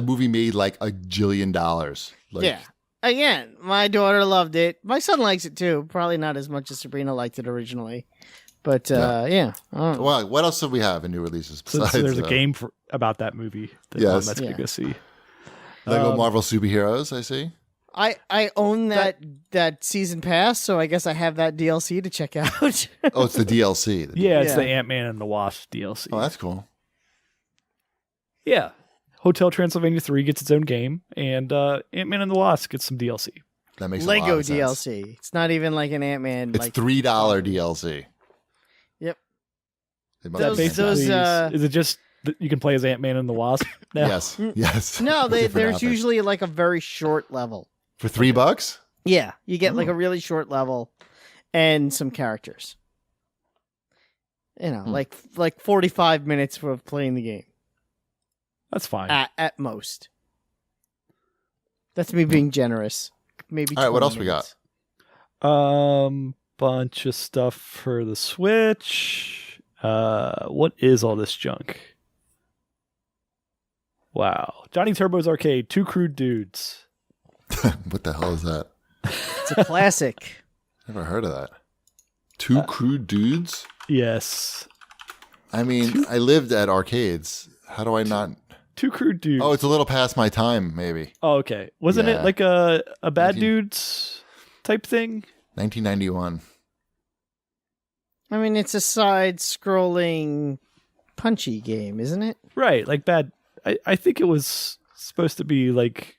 movie made like $1 jillion. Yeah. again, my daughter loved it. My son likes it too. Probably not as much as Sabrina liked it originally. But yeah. I don't know. Well, what else do we have in new releases besides? So there's a game about that movie that Yes. that's going to go see. Lego Marvel Superheroes, I see. I own that season pass, so I guess I have that DLC to check out. Oh, it's the DLC. Yeah, it's Yeah. the Ant-Man and the Wasp DLC. Oh, that's cool. Yeah. Hotel Transylvania 3 gets its own game, and Ant-Man and the Wasp gets some DLC. That makes a lot Lego of sense. DLC. It's not even like an Ant-Man. It's $3 DLC. Yep. It must Those- be Basically, those, is it just that you can play as Ant-Man and the Wasp now? Yes. No, Different there's outfits. usually like a very short level. For $3? Yeah, you get like Oh. a really short level and some characters. You know, like 45 minutes for playing the game That's fine. at most. That's me being generous. Maybe. All right, what 20 else we got? minutes. Bunch of stuff for the Switch. What is all this junk? Wow. Johnny Turbo's Arcade, Two Crude Dudes. What the hell is that? It's a classic. Never heard of that. Two crude dudes? Yes. I mean, I lived at arcades. How do I not? Two Crude Dudes. Oh, it's a little past my time, maybe. Oh, okay. Wasn't Yeah. it like a Bad 19 Dudes type thing? 1991. I mean, it's a side-scrolling punchy game, isn't it? Right, like bad. I think it was supposed to be like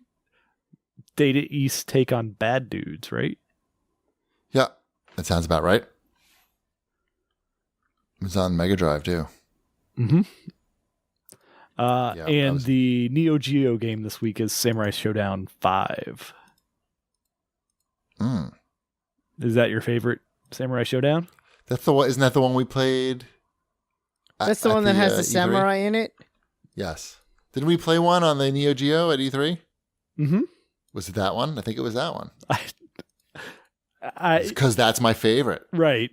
Data East take on Bad Dudes, right? Yeah, that sounds about right. It's on Mega Drive, too. Mm-hmm. that And was- the Neo Geo game this week is Samurai Showdown 5. Mm. Is that your favorite Samurai Showdown? That's the one. Isn't that the one we played? That's the one that has the E3? samurai in it. Yes. Didn't we play one on the Neo Geo at E3? Mm-hmm. Was it that one? I think it was that one. I Because that's my favorite. right.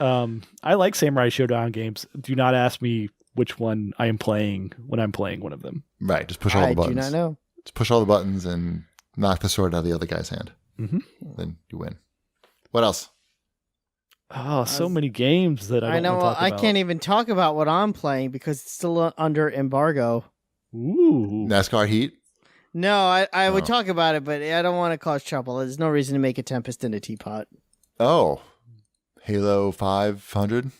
I like Samurai Showdown games. Do not ask me which one I am playing when I'm playing one of them. Right. Just push all I the do buttons. not know. Just push all the buttons and knock the sword out of the other guy's hand. Mm-hmm. Then you win. What else? Oh, so many games that I don't know. want to talk I about. can't even talk about what I'm playing because it's still under embargo. Ooh. NASCAR Heat? No, I would Oh. talk about it, but I don't want to cause trouble. There's no reason to make a tempest in a teapot. Oh. Halo 500?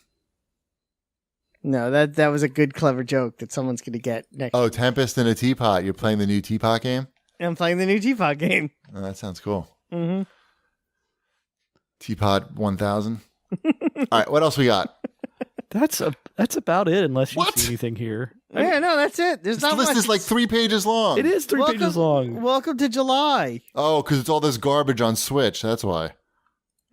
No, that was a good, clever joke that someone's going to get next. Oh, Tempest in a Teapot. You're playing the new Teapot game? I'm playing the new teapot game. Oh, that sounds cool. Mm-hmm. Teapot 1000. All right, what else we got? That's about it, unless you What? see anything here. Yeah, no, that's it. There's This not list much. is like 3 pages long. It is 3 pages long. Welcome to July. Oh, because it's all this garbage on Switch. That's why.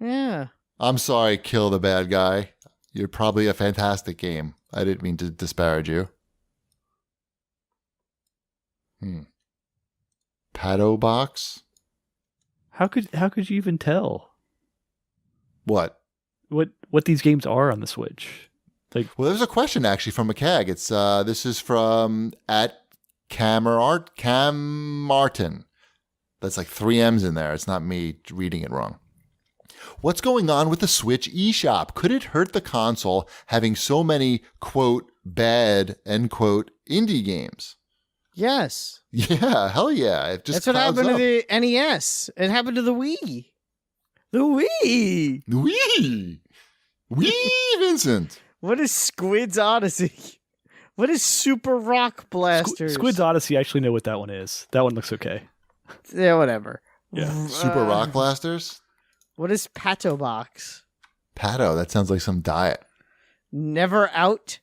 Yeah. I'm sorry, Kill the Bad Guy. You're probably a fantastic game. I didn't mean to disparage you. Pato Box? How could you even tell What? what these games are on the Switch? Like, Well, there's a question actually from a CAG. It's this is from at Cam Martin. That's like 3 M's in there. It's not me reading it wrong. What's going on with the Switch eShop? Could it hurt the console having so many, quote, bad, end quote, indie games? Yes. Yeah, hell yeah. It just That's what clouds happened up. to the NES. It happened to the Wii. The Wii. Wee! Wee, Vincent! What is Squid's Odyssey? What is Super Rock Blasters? Squid's Odyssey, I actually know what that one is. That one looks okay. Yeah, whatever. Yeah. Super Rock Blasters? What is Pato Box? Pato, that sounds like some diet. Never Out.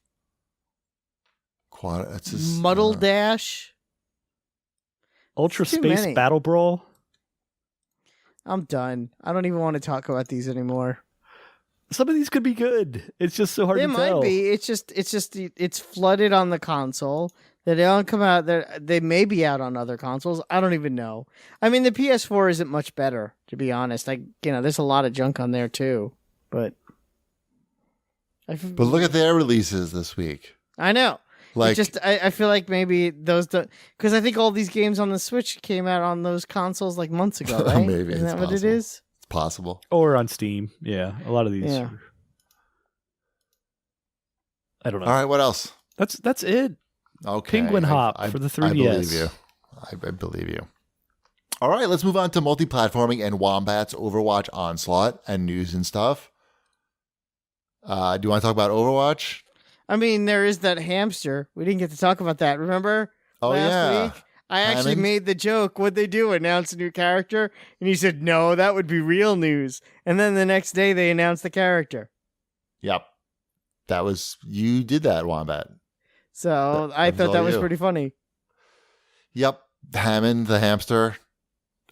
That's just, Muddle Dash. Ultra Too Space many. Battle Brawl. I'm done. I don't even want to talk about these anymore. Some of these could be good. It's just so hard They to might tell. be. It's flooded on the console. They don't come out. They may be out on other consoles. I don't even know. I mean, the PS4 isn't much better, to be honest. There's a lot of junk on there too. But But look at their releases this week. I know. Like, I feel like maybe those don't, because I think all these games on the Switch came out on those consoles like months ago, right? Maybe Isn't it's that what it possible. is? It's possible. Or on Steam. Yeah, a lot of these. Yeah. I don't know. All right, what else? That's it. Okay. Penguin Hop for the 3DS. I believe you. I believe you. All right, let's move on to multi-platforming and Wombat's Overwatch Onslaught and news and stuff. Do you want to talk about Overwatch? I mean, there is that hamster. We didn't get to talk about that. Remember? Oh, last week? I actually Hammond? made the joke. What'd they do? Announce a new character? And he said, no, that would be real news. And then the next day they announced the character. Yep. You did that, Wombat. So I That was thought all that was you. pretty funny. Yep. Hammond, the hamster.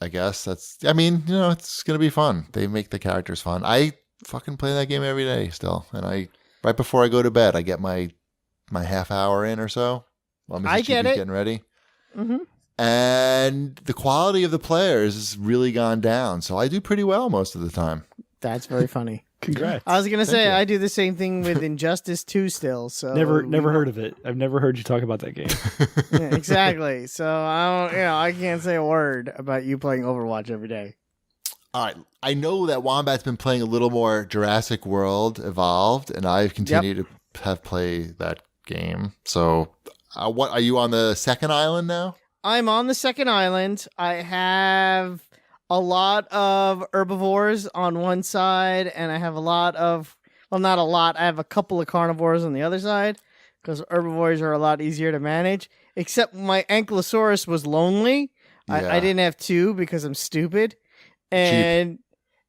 I guess it's going to be fun. They make the characters fun. I fucking play that game every day still. And right before I go to bed, I get my half hour in or so. While Mrs. I get Chibi's it. getting ready. Mm-hmm. And the quality of the players has really gone down. So I do pretty well most of the time. That's very funny. Congrats. I was going to say, you. I do the same thing with Injustice 2 still. So Never heard of it. I've never heard you talk about that game. Yeah, exactly. So I can't say a word about you playing Overwatch every day. All right. I know that Wombat's been playing a little more Jurassic World Evolved, and I've continued to have play that game. So what are you on the second island now? I'm on the second island. I have a lot of herbivores on one side, and I have not a lot. I have a couple of carnivores on the other side, because herbivores are a lot easier to manage. Except my Ankylosaurus was lonely. Yeah. I didn't have two because I'm stupid. And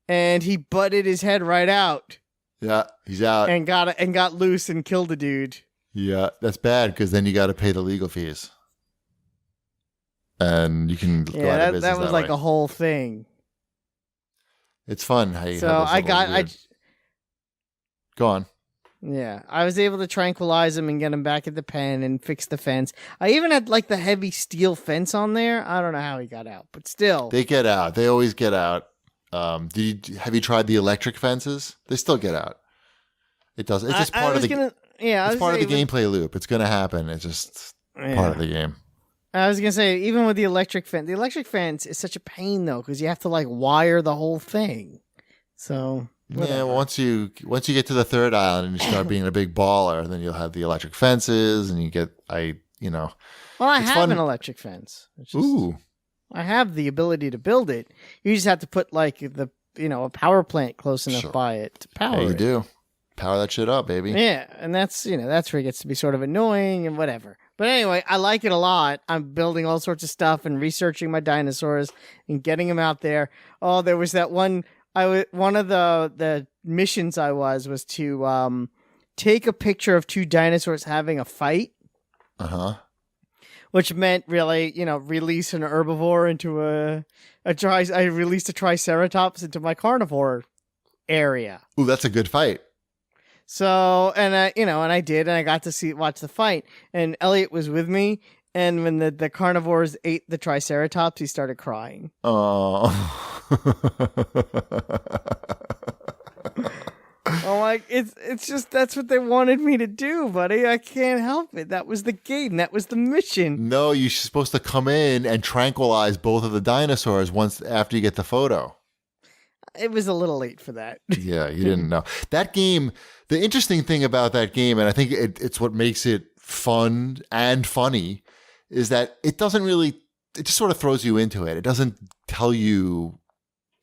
he butted his head right out Yeah, he's out. and got loose and killed a dude. Yeah, that's bad because then you got to pay the legal fees. And you can go out of business that was like way. a whole thing. It's fun how you So have those I little got weird- Go on. Yeah, I was able to tranquilize him and get him back at the pen and fix the fence. I even had like the heavy steel fence on there. I don't know how he got out, but still. They get out. They always get out. Have you tried the electric fences? They still get out. It does. It's just part of the. It's part of the gameplay loop. It's going to happen. It's just part of the game. I was gonna say, even with the electric fence is such a pain though, because you have to like wire the whole thing. So whatever. Yeah, well, once you get to the third island and you start being a big baller, then you'll have the electric fences, and you get Well, I it's have fun. an electric fence. It's just- ooh. I have the ability to build it. You just have to put like a power plant close enough Sure. by it to power Yeah, you it. do. Power that shit up, baby. Yeah, and that's where it gets to be sort of annoying and whatever. But anyway, I like it a lot. I'm building all sorts of stuff and researching my dinosaurs and getting them out there. Oh, there was that one. One of the missions was to take a picture of two dinosaurs having a fight, which meant really, release an herbivore into I released a triceratops into my carnivore area. Ooh, that's a good fight. So, and I did, and I got to watch the fight, and Elliot was with me, and when the carnivores ate the triceratops, he started crying. Oh. I'm like, it's just, that's what they wanted me to do, buddy. I can't help it. That was the game. That was the mission. No, you're supposed to come in and tranquilize both of the dinosaurs after you get the photo. It was a little late for that. Yeah, you didn't know. That game, the interesting thing about that game, and I think it's what makes it fun and funny, is that it just sort of throws you into it. It doesn't tell you,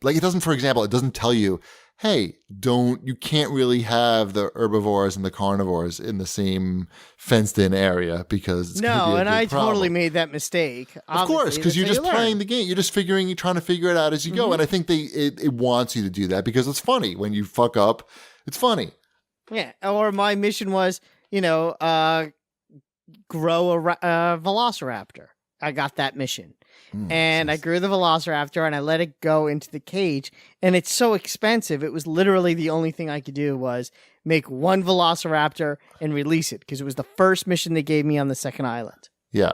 for example, it doesn't tell you, hey, you can't really have the herbivores and the carnivores in the same fenced in area because it's gonna be a and big I problem. totally made that mistake. Of course, because you're just playing the game. You're just you're trying to figure it out as you go. And I think it wants you to do that because it's funny. When you fuck up, it's funny. Yeah. Or my mission was, grow a velociraptor. I got that mission. And I grew the velociraptor and I let it go into the cage. And it's so expensive. It was literally the only thing I could do was make one velociraptor and release it because it was the first mission they gave me on the second island. Yeah.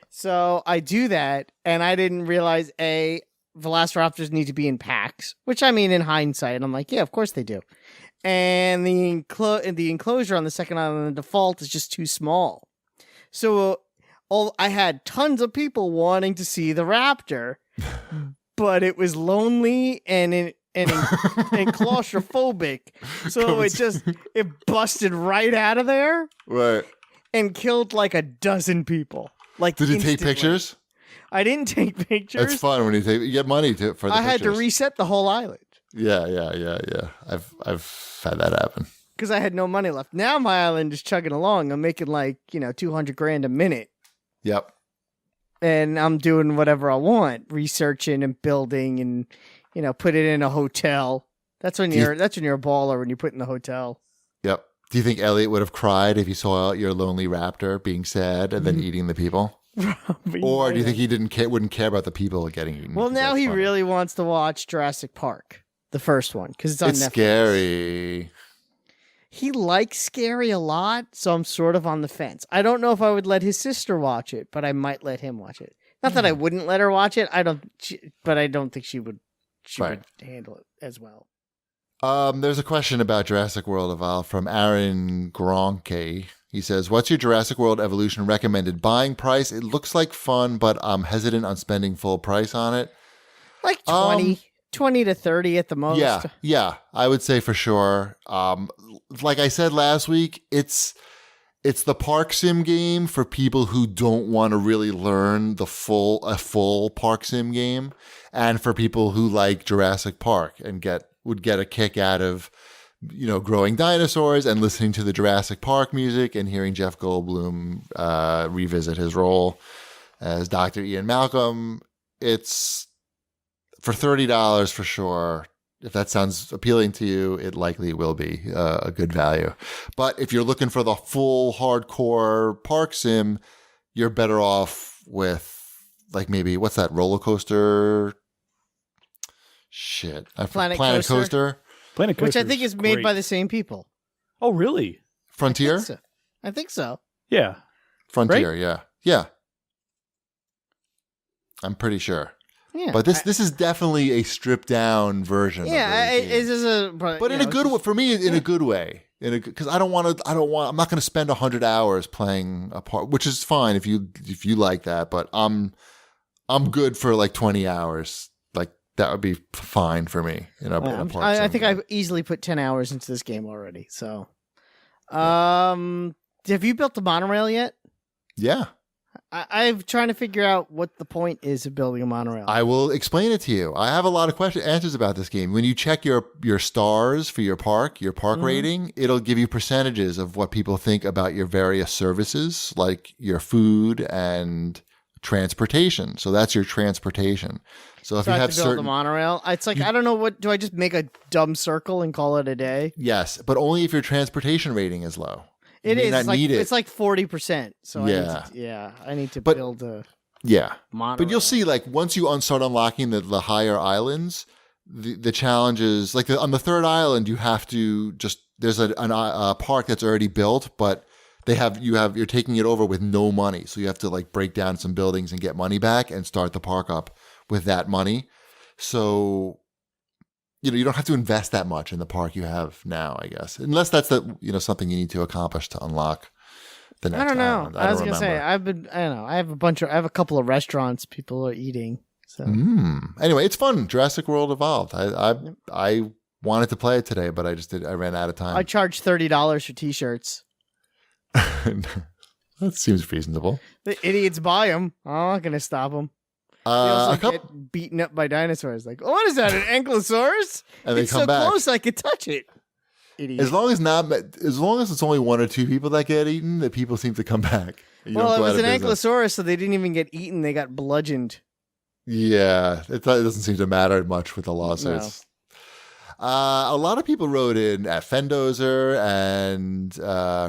So I do that, and I didn't realize velociraptors need to be in packs, which I mean, in hindsight, I'm like, yeah, of course they do. And the enclosure on the second island, the default is just too small. So I had tons of people wanting to see the Raptor, but it was lonely and claustrophobic. So it busted right out of there. Right. And killed like a dozen people. Like, did you instantly. take pictures? I didn't take pictures. It's fun when you get money for the pictures. I had to reset the whole island. Yeah. I've had that happen. Because I had no money left. Now my island is chugging along. I'm making like, $200,000 a minute. Yep. And I'm doing whatever I want, researching and building and, put it in a hotel. That's when you're a baller, when you put in the hotel. Yep. Do you think Elliot would have cried if he saw your lonely raptor being sad and then eating the people? Or do you think he wouldn't care about the people getting eaten? Well, now he really wants to watch Jurassic Park, the first one, because it's on Netflix. Scary. He likes scary a lot, so I'm sort of on the fence. I don't know if I would let his sister watch it, but I might let him watch it. Not that I wouldn't let her watch it. But I don't think she would. She would handle it as well. There's a question about Jurassic World Evolved from Aaron Gronke. He says, what's your Jurassic World Evolution recommended buying price? It looks like fun, but I'm hesitant on spending full price on it. Like 20 to 30 at the most. Yeah, I would say for sure. Like I said last week, it's the park sim game for people who don't want to really learn a full park sim game, and for people who like Jurassic Park and would get a kick out of, growing dinosaurs and listening to the Jurassic Park music and hearing Jeff Goldblum revisit his role as Dr. Ian Malcolm. It's for $30 for sure. If that sounds appealing to you, it likely will be a good value. But if you're looking for the full hardcore park sim, you're better off with like maybe, what's that roller coaster? Shit. Planet Coaster. Planet Coaster. Which I think is made by the same people. Oh, really? Frontier? I think so. Yeah. Frontier, right? yeah. Yeah. I'm pretty sure. Yeah, but this is definitely a stripped down version. Yeah, of it is but in a good way for me. In a good way, because I'm not going to spend 100 hours playing a part, which is fine if you like that. But I'm good for like 20 hours. Like that would be fine for me. I think I've easily put 10 hours into this game already. So, have you built the monorail yet? Yeah. I'm trying to figure out what the point is of building a monorail. I will explain it to you. I have a lot of answers about this game. When you check your stars for your park rating, it'll give you percentages of what people think about your various services, like your food and transportation. So that's your transportation. So if you have to build the monorail, it's like I don't know what. Do I just make a dumb circle and call it a day? Yes, but only if your transportation rating is low. It's like 40%. So I need to build a monorail. But you'll see, like once you start unlocking the higher islands, the challenges, like on the third island, you have to there's a park that's already built, but you're taking it over with no money, so you have to like break down some buildings and get money back and start the park up with that money. So you don't have to invest that much in the park you have now, I guess, unless that's something you need to accomplish to unlock the next. I don't know. Island. I was gonna say I have a couple of restaurants people are eating. So anyway, it's fun. Jurassic World Evolved. I wanted to play it today, but I ran out of time. I charge $30 for T-shirts. That seems reasonable. The idiots buy them. I'm not gonna stop them. They also get beaten up by dinosaurs. Like, what is that? An ankylosaurus? And they it's come back. So close I could touch it. Idiot. As long as it's only one or two people that get eaten, the people seem to come back. Well, it was an ankylosaurus, so they didn't even get eaten. They got bludgeoned. Yeah, it doesn't seem to matter much with the lawsuits. No. A lot of people wrote in at Fendozer and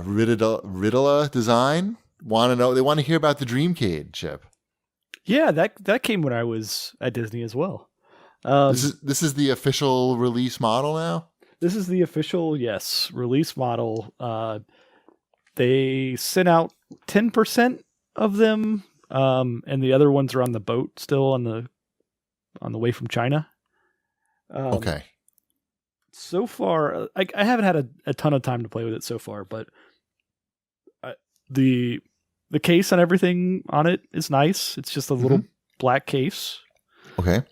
Riddler Design. They want to hear about the Dreamcade chip. Yeah, that came when I was at Disney as well. This is the official release model now? This is the official, yes, release model. They sent out 10% of them, and the other ones are on the boat still on the way from China. Okay. So far, I haven't had a ton of time to play with it so far, but The case and everything on it is nice. It's just a little black case. Okay.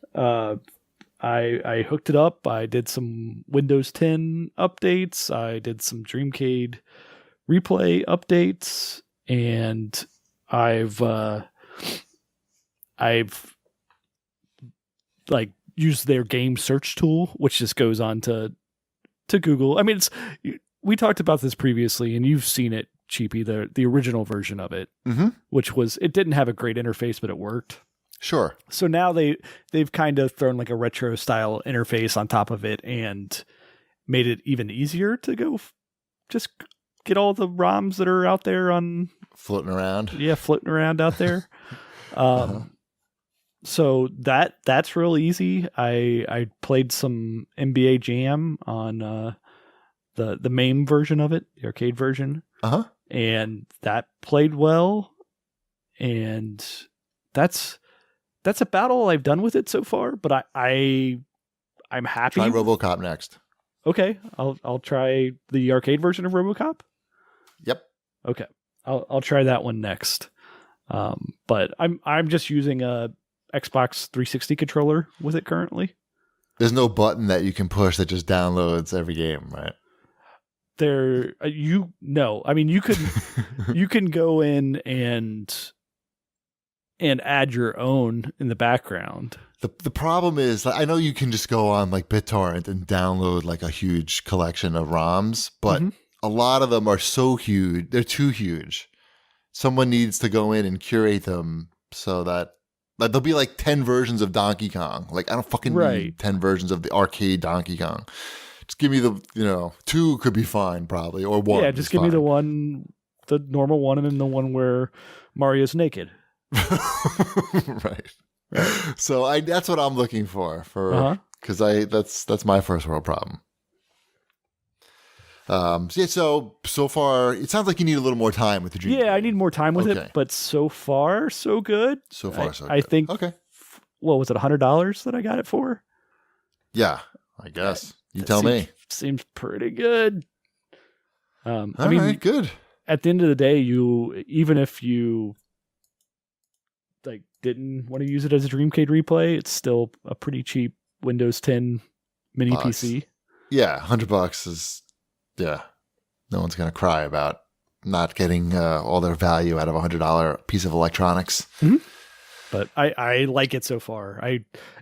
I hooked it up. I did some Windows 10 updates. I did some Dreamcade replay updates, and I've like used their game search tool, which just goes on to Google. I mean, we talked about this previously, and you've seen it, Cheapy, the original version of it, which was, it didn't have a great interface, but it worked. Sure. So now they've kind of thrown like a retro style interface on top of it and made it even easier to go just get all the ROMs that are out there on floating around. Yeah, floating around out there. So that's real easy. I played some NBA Jam on the MAME version of it, the arcade version. And that played well. And that's about all I've done with it so far, but I'm happy. Try RoboCop next. Okay, I'll try the arcade version of RoboCop. Yep. Okay, I'll try that one next. But I'm just using a Xbox 360 controller with it currently. There's no button that you can push that just downloads every game, right? I mean, you can go in and add your own in the background. The problem is, I know you can just go on like BitTorrent and download like a huge collection of ROMs, but a lot of them are so huge. They're too huge. Someone needs to go in and curate them so that there'll be like 10 versions of Donkey Kong. Like, I don't fucking need 10 versions of the arcade Donkey Kong. Just give me the, 2 could be fine probably, or 1. Yeah, just give me the normal one, and then the one where Mario's naked. Right. So that's what I'm looking for because that's my first world problem. So far it sounds like you need a little more time with the Dream. Yeah, I need more time with it, but so far so good. So far so good. I think. Okay. What was it? $100 that I got it for? Yeah, I guess. You tell me. Seems pretty good. All right, good. At the end of the day, even if you like didn't want to use it as a Dreamcade replay, it's still a pretty cheap Windows 10 mini PC. Yeah, $100 is no one's gonna cry about not getting all their value out of $100 piece of electronics. But I like it so far.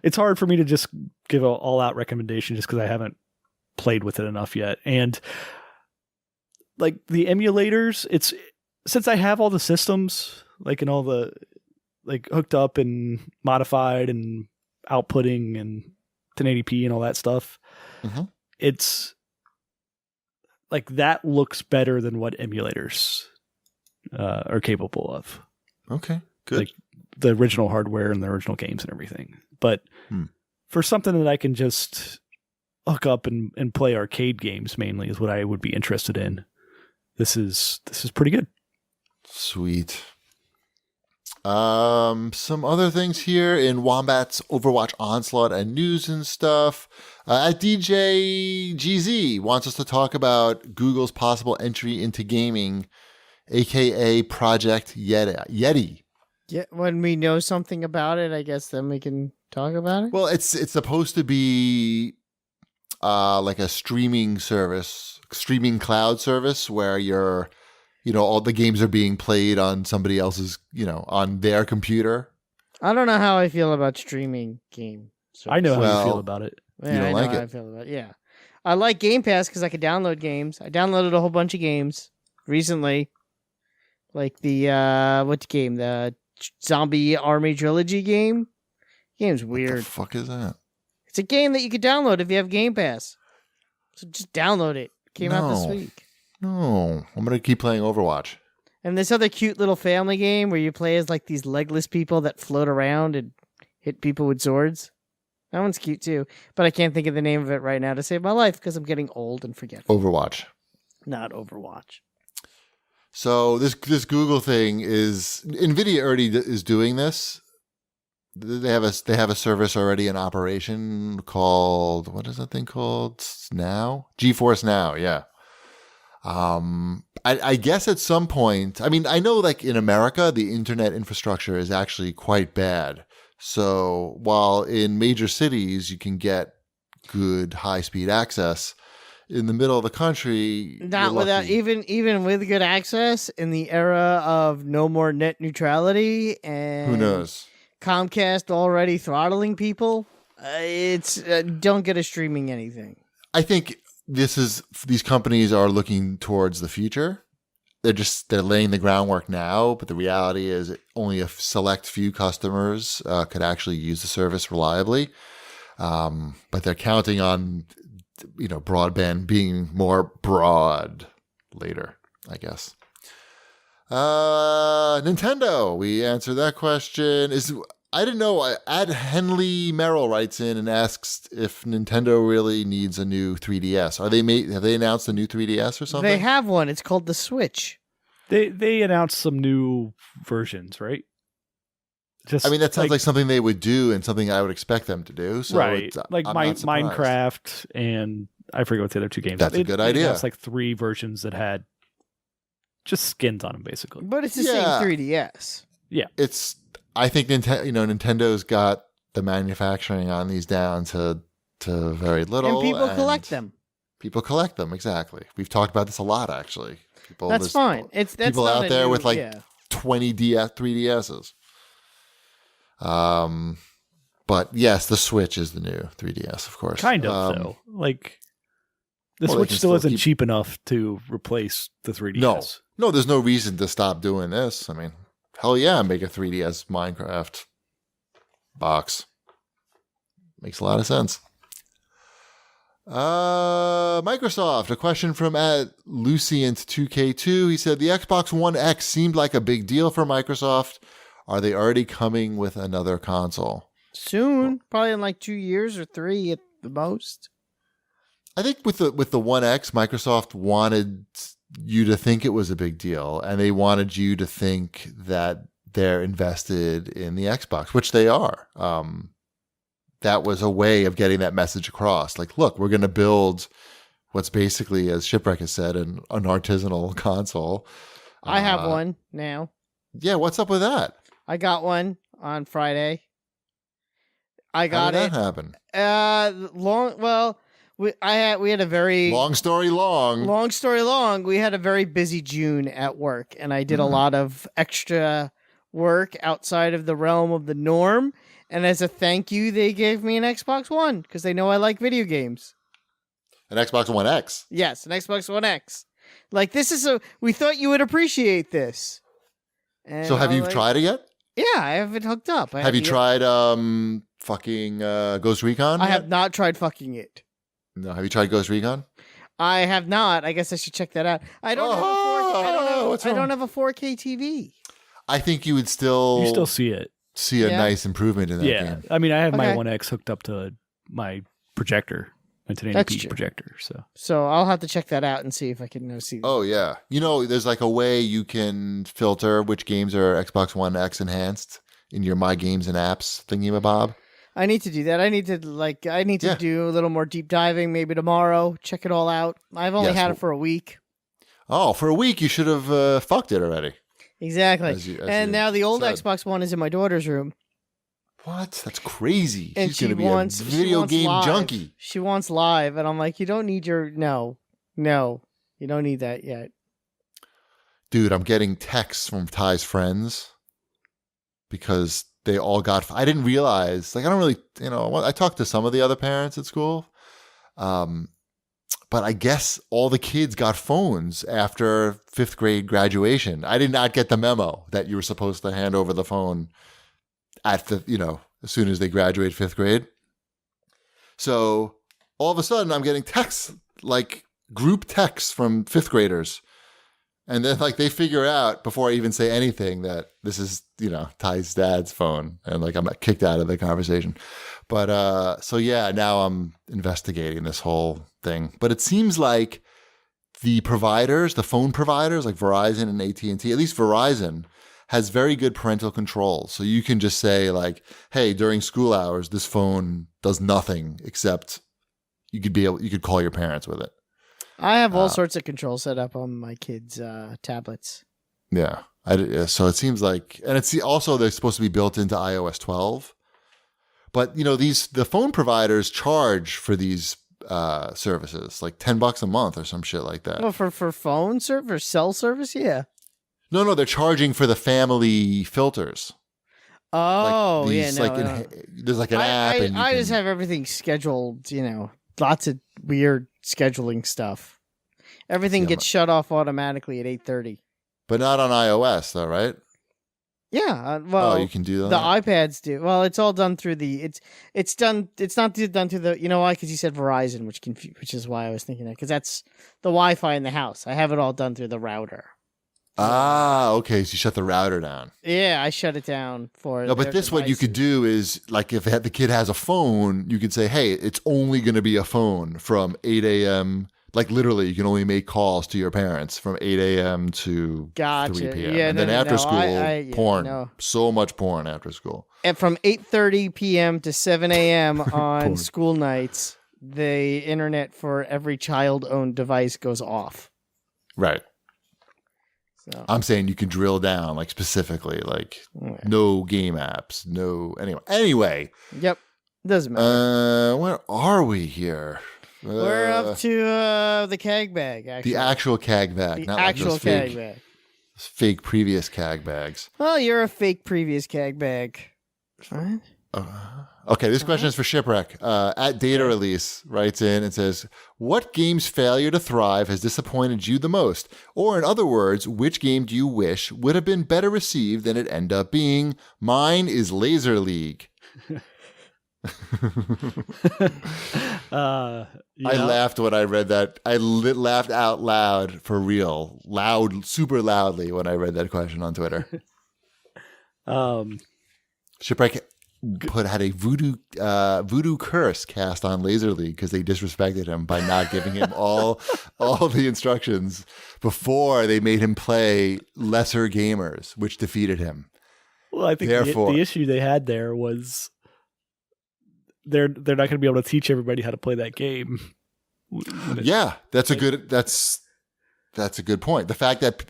It's hard for me to just give an all-out recommendation just because I haven't played with it enough yet. And like the emulators, since I have all the systems, like and all the like hooked up and modified and outputting and 1080p and all that stuff, it's like that looks better than what emulators are capable of. Okay, good. Like the original hardware and the original games and everything. But for something that I can just hook up and play arcade games mainly is what I would be interested in. This is pretty good. Sweet. Some other things here in Wombat's Overwatch Onslaught and news and stuff. At DJ GZ wants us to talk about Google's possible entry into gaming, aka Project Yeti. Yeah, when we know something about it, I guess then we can talk about it. Well, it's supposed to be like a streaming cloud service where all the games are being played on somebody else's, on their computer. I don't know how I feel about streaming game service. I know how you feel about it. Yeah, you don't like it. How I feel about it. Yeah, I like Game Pass because I could download games. I downloaded a whole bunch of games recently, like the what game? The Zombie Army Trilogy game. Game's weird. What the fuck is that? It's a game that you could download if you have Game Pass. So just download it. Came out this week. No, I'm gonna keep playing Overwatch. And this other cute little family game where you play as like these legless people that float around and hit people with swords. That one's cute too, but I can't think of the name of it right now to save my life because I'm getting old and forgetful. Overwatch. Not Overwatch. So this Google thing is NVIDIA already is doing this. They have a service already in operation called, what is that thing called now? GeForce Now, yeah. I guess at some point, I mean, I know like in America, the internet infrastructure is actually quite bad. So while in major cities you can get good high-speed access, in the middle of the country, Not you're without lucky. even with good access in the era of no more net neutrality and Who knows? Comcast already throttling people. It's don't get us streaming anything. I think these companies are looking towards the future. They're laying the groundwork now, but the reality is only a select few customers could actually use the service reliably. But they're counting on broadband being more broad later, I guess. Nintendo, we answered that question. I didn't know. Ad Henley Merrill writes in and asks if Nintendo really needs a new 3DS. Have they announced a new 3DS or something? They have one. It's called the Switch. They announced some new versions, right? I mean, that sounds like something they would do and something I would expect them to do. So right, like I'm not surprised. Minecraft, and I forget what the other two games. That's a good idea. It's like 3 versions that had just skins on them, basically. But it's the same 3DS. Yeah, I think Nintendo's got the manufacturing on these down to very little, And people collect them. People collect them, exactly. We've talked about this a lot, actually. That's fine. That's people not out there with like yeah. 20 3DSs. But yes, the Switch is the new 3DS, of course. Kind of, though. Like, the Well, Switch they can still still isn't cheap enough to replace the 3DS. No, there's no reason to stop doing this. I mean, hell yeah, make a 3DS Minecraft box. Makes a lot of sense. Microsoft, a question from @Lucient2K2. He said, the Xbox One X seemed like a big deal for Microsoft. Are they already coming with another console? Soon, probably in like 2 years or 3 at the most. I think with the One X, Microsoft wanted you to think it was a big deal, and they wanted you to think that they're invested in the Xbox, which they are. That was a way of getting that message across. Like, look, we're going to build what's basically, as Shipwreck has said, an artisanal console. I have one now. Yeah, what's up with that? I got one on Friday. I How got did it. that happen? We had a very Long story long. Long story long. We had a very busy June at work, and I did a lot of extra work outside of the realm of the norm. And as a thank you, they gave me an Xbox One because they know I like video games. An Xbox One X. Yes, an Xbox One X. Like, we thought you would appreciate this. And So have you tried it yet? Yeah, I have it hooked up. Have you tried fucking Ghost Recon? I yet? have not tried fucking it. No, have you tried Ghost Recon? I have not. I guess I should check that out. I don't have a 4K TV. I think you would still You still see it. see a nice improvement in that game. I mean, I have my Okay. One X hooked up to my projector, my That's 1080p true. projector. So I'll have to check that out and see if I can see. Oh yeah, there's like a way you can filter which games are Xbox One X enhanced in your My Games and Apps thingy-mabob. I need to do that. I need to do a little more deep diving. Maybe tomorrow. Check it all out. I've only had it for a week. Oh, for a week you should have fucked it already. Exactly. As and you now the old said. Xbox One is in my daughter's room. What? That's crazy. And She's gonna be a video game live. junkie. She wants live, and I'm like, you don't need you don't need that yet. Dude, I'm getting texts from Ty's friends because they all got. I didn't realize. Like, I don't really, I talked to some of the other parents at school, but I guess all the kids got phones after 5th grade graduation. I did not get the memo that you were supposed to hand over the phone at as soon as they graduate 5th grade. So all of a sudden, I'm getting texts, like group texts from 5th graders. And then, like, they figure out before I even say anything that this is, Ty's dad's phone. And, like, I'm kicked out of the conversation. But, so yeah, now I'm investigating this whole thing. But it seems like the phone providers, like Verizon and AT&T, at least Verizon, has very good parental control. So you can just say, like, hey, during school hours, this phone does nothing except you could call your parents with it. I have all sorts of controls set up on my kids' tablets. Yeah. So it seems like, and it's also they're supposed to be built into iOS 12. But the phone providers charge for these services like $10 a month or some shit like that. Well, for phone service, cell service, yeah. No, they're charging for the family filters. Oh, there's like an app. I just have everything scheduled. Lots of weird scheduling stuff. Everything gets shut off automatically at 8:30. But not on iOS, though, right? Yeah, well, you can do that. The iPads do. Well, it's all done through the. It's done. It's not done through the. You know why? Because you said Verizon, which is why I was thinking that. Because that's the Wi-Fi in the house. I have it all done through the router. Okay. So you shut the router down. Yeah, I shut it down for. No, but this what you could do is like if the kid has a phone, you could say, hey, it's only going to be a phone from 8 a.m. Like literally, you can only make calls to your parents from 8 a.m. to 3 p.m. Yeah, and then after school, porn. No. So much porn after school. And from 8:30 p.m. to 7 a.m. on school nights, the internet for every child-owned device goes off. Right. So. I'm saying you can drill down like specifically, like no game apps, no. Anyway. Yep. Doesn't matter. Where are we here? We're up to the CAG bag, actually. The actual CAG bag. The actual CAG bag. Fake previous CAG bags. Well, you're a fake previous CAG bag. What? Okay, this question is for Shipwreck. At Data Release writes in and says, what game's failure to thrive has disappointed you the most? Or in other words, which game do you wish would have been better received than it ended up being? Mine is Laser League. I laughed when I read that. I laughed out loud for real, super loudly when I read that question on Twitter. Shipwreck had a voodoo curse cast on Laser League because they disrespected him by not giving him all the instructions before they made him play lesser gamers, which defeated him. Well, I think the issue they had there was they're not going to be able to teach everybody how to play that game. Yeah, that's a good point. The fact that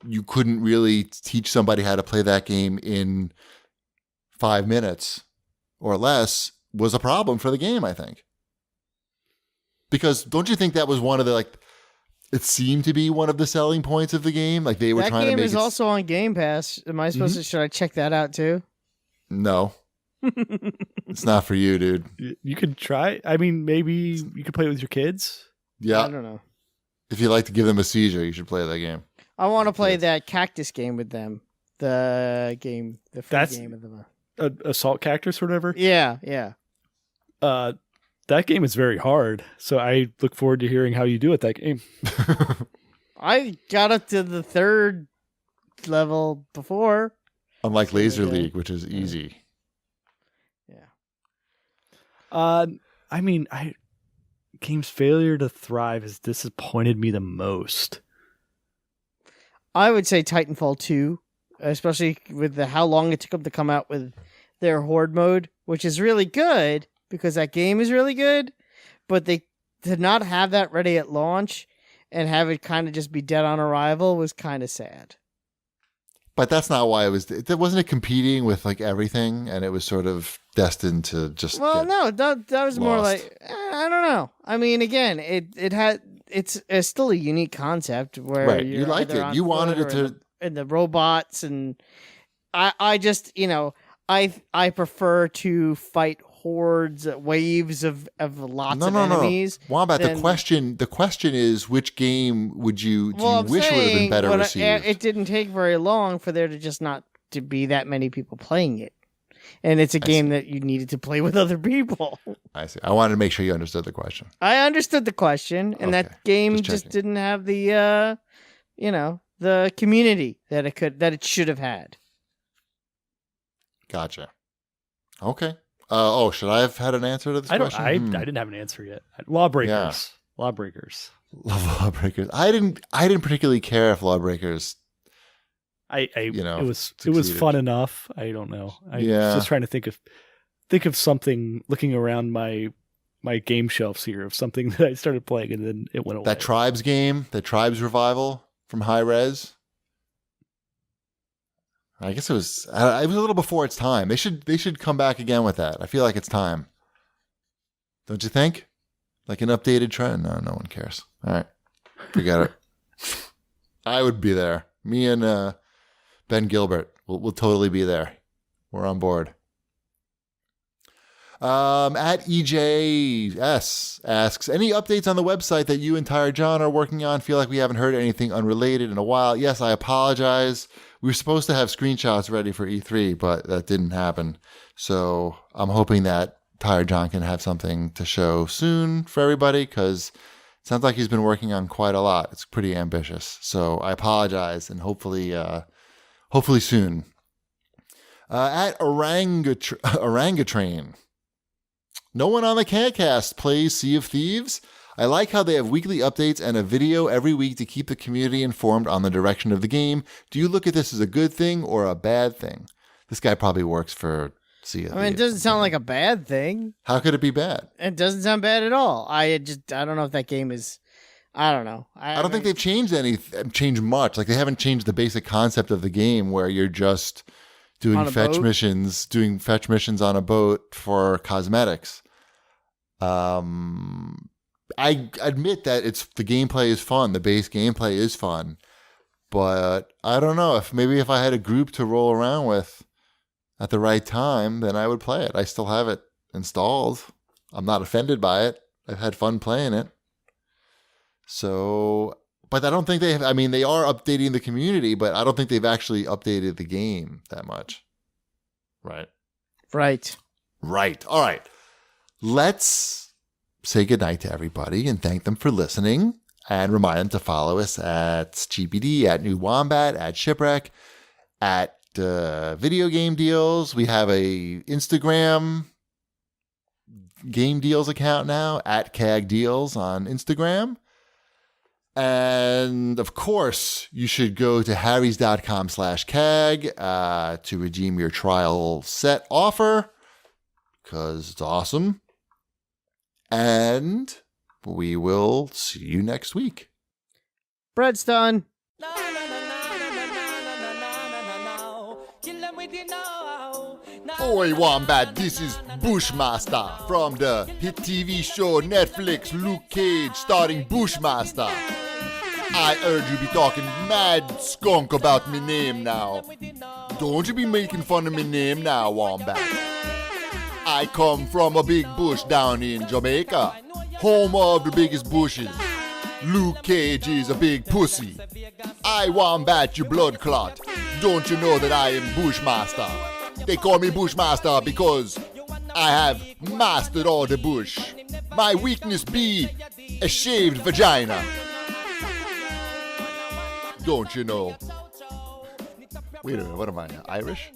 you couldn't really teach somebody how to play that game in 5 minutes or less was a problem for the game, I think. Because don't you think that was one of the it seemed to be one of the selling points of the game? Like they were trying to make it. That game is also on Game Pass. Am I supposed to? Should I check that out too? No. It's not for you, dude. You could try. I mean, maybe you could play it with your kids. Yeah. I don't know. If you like to give them a seizure, you should play that game. I want to play that cactus game with them. The free game of the Assault Cactus or whatever. Yeah. That game is very hard. So I look forward to hearing how you do at that game. I got up to the 3rd level before. Unlike Laser League, which is easy. Yeah. I mean, game's failure to thrive has disappointed me the most. I would say Titanfall 2, especially with how long it took them to come out with their Horde mode, which is really good because that game is really good, but they did not have that ready at launch and have it kind of just be dead on arrival was kind of sad. But that's not why wasn't it competing with everything, and it was sort of destined to just. Well, no, that was more like I don't know. I mean, again, it's still a unique concept where right. You liked it. You wanted it to and the robots, and I just I prefer to fight hordes, waves of lots of enemies. No. Wombat, the question is, which game do you wish would have been better received? It didn't take very long for there to just not to be that many people playing it. And it's a game that you needed to play with other people. I see. I wanted to make sure you understood the question. I understood the question, and that game just didn't have the the community that it should have had. Gotcha. Okay. Should I have had an answer to this question? I didn't have an anscer yet. Lawbreakers. Yeah. Lawbreakers. Lawbreakers. I didn't particularly care if Lawbreakers. It was fun enough. I don't know. I was just trying to think of something. Looking around my my game shelves here of something that I started playing and then it went away. That Tribes game, the Tribes revival from High Res. I guess it was a little before its time. They should come back again with that. I feel like it's time. Don't you think? Like an updated trend? No one cares. All right. Forget it. I would be there. Me and Ben Gilbert will totally be there. We're on board. At EJS asks, any updates on the website that you and Tyre John are working on? Feel like we haven't heard anything unrelated in a while. Yes, I apologize. We were supposed to have screenshots ready for E3, but that didn't happen. So I'm hoping that Tyre John can have something to show soon for everybody, because it sounds like he's been working on quite a lot. It's pretty ambitious. So I apologize, and hopefully soon. At Orangatrain. No one on the CAGcast plays Sea of Thieves. I like how they have weekly updates and a video every week to keep the community informed on the direction of the game. Do you look at this as a good thing or a bad thing? This guy probably works for Sea of Thieves. I mean, it doesn't sound like a bad thing. How could it be bad? It doesn't sound bad at all. I don't know if that game is. I don't know. I don't think they've changed much. Like, they haven't changed the basic concept of the game where you're just doing fetch missions on a boat for cosmetics. I admit that the gameplay is fun. The base gameplay is fun, but I don't know if I had a group to roll around with at the right time, then I would play it. I still have it installed. I'm not offended by it. I've had fun playing it. So, but I don't think they are updating the community, but I don't think they've actually updated the game that much. Right. All right. Let's say goodnight to everybody and thank them for listening, and remind them to follow us at GPD, at New Wombat, at Shipwreck, at Video Game Deals. We have a Instagram game deals account now, at CAG Deals on Instagram. And of course, you should go to harrys.com/CAG to redeem your trial set offer, because it's awesome. And we will see you next week. Bread's done. Oi, Wombat, this is Bushmaster from the hit TV show Netflix Luke Cage starring Bushmaster. I heard you be talking mad skunk about me name now. Don't you be making fun of me name now, Wombat. I come from a big bush down in Jamaica, home of the biggest bushes. Luke Cage is a big pussy. I Wombat, you blood clot. Don't you know that I am Bushmaster? They call me Bushmaster because I have mastered all the bush. My weakness be a shaved vagina. Don't you know? Wait a minute, what am I, Irish?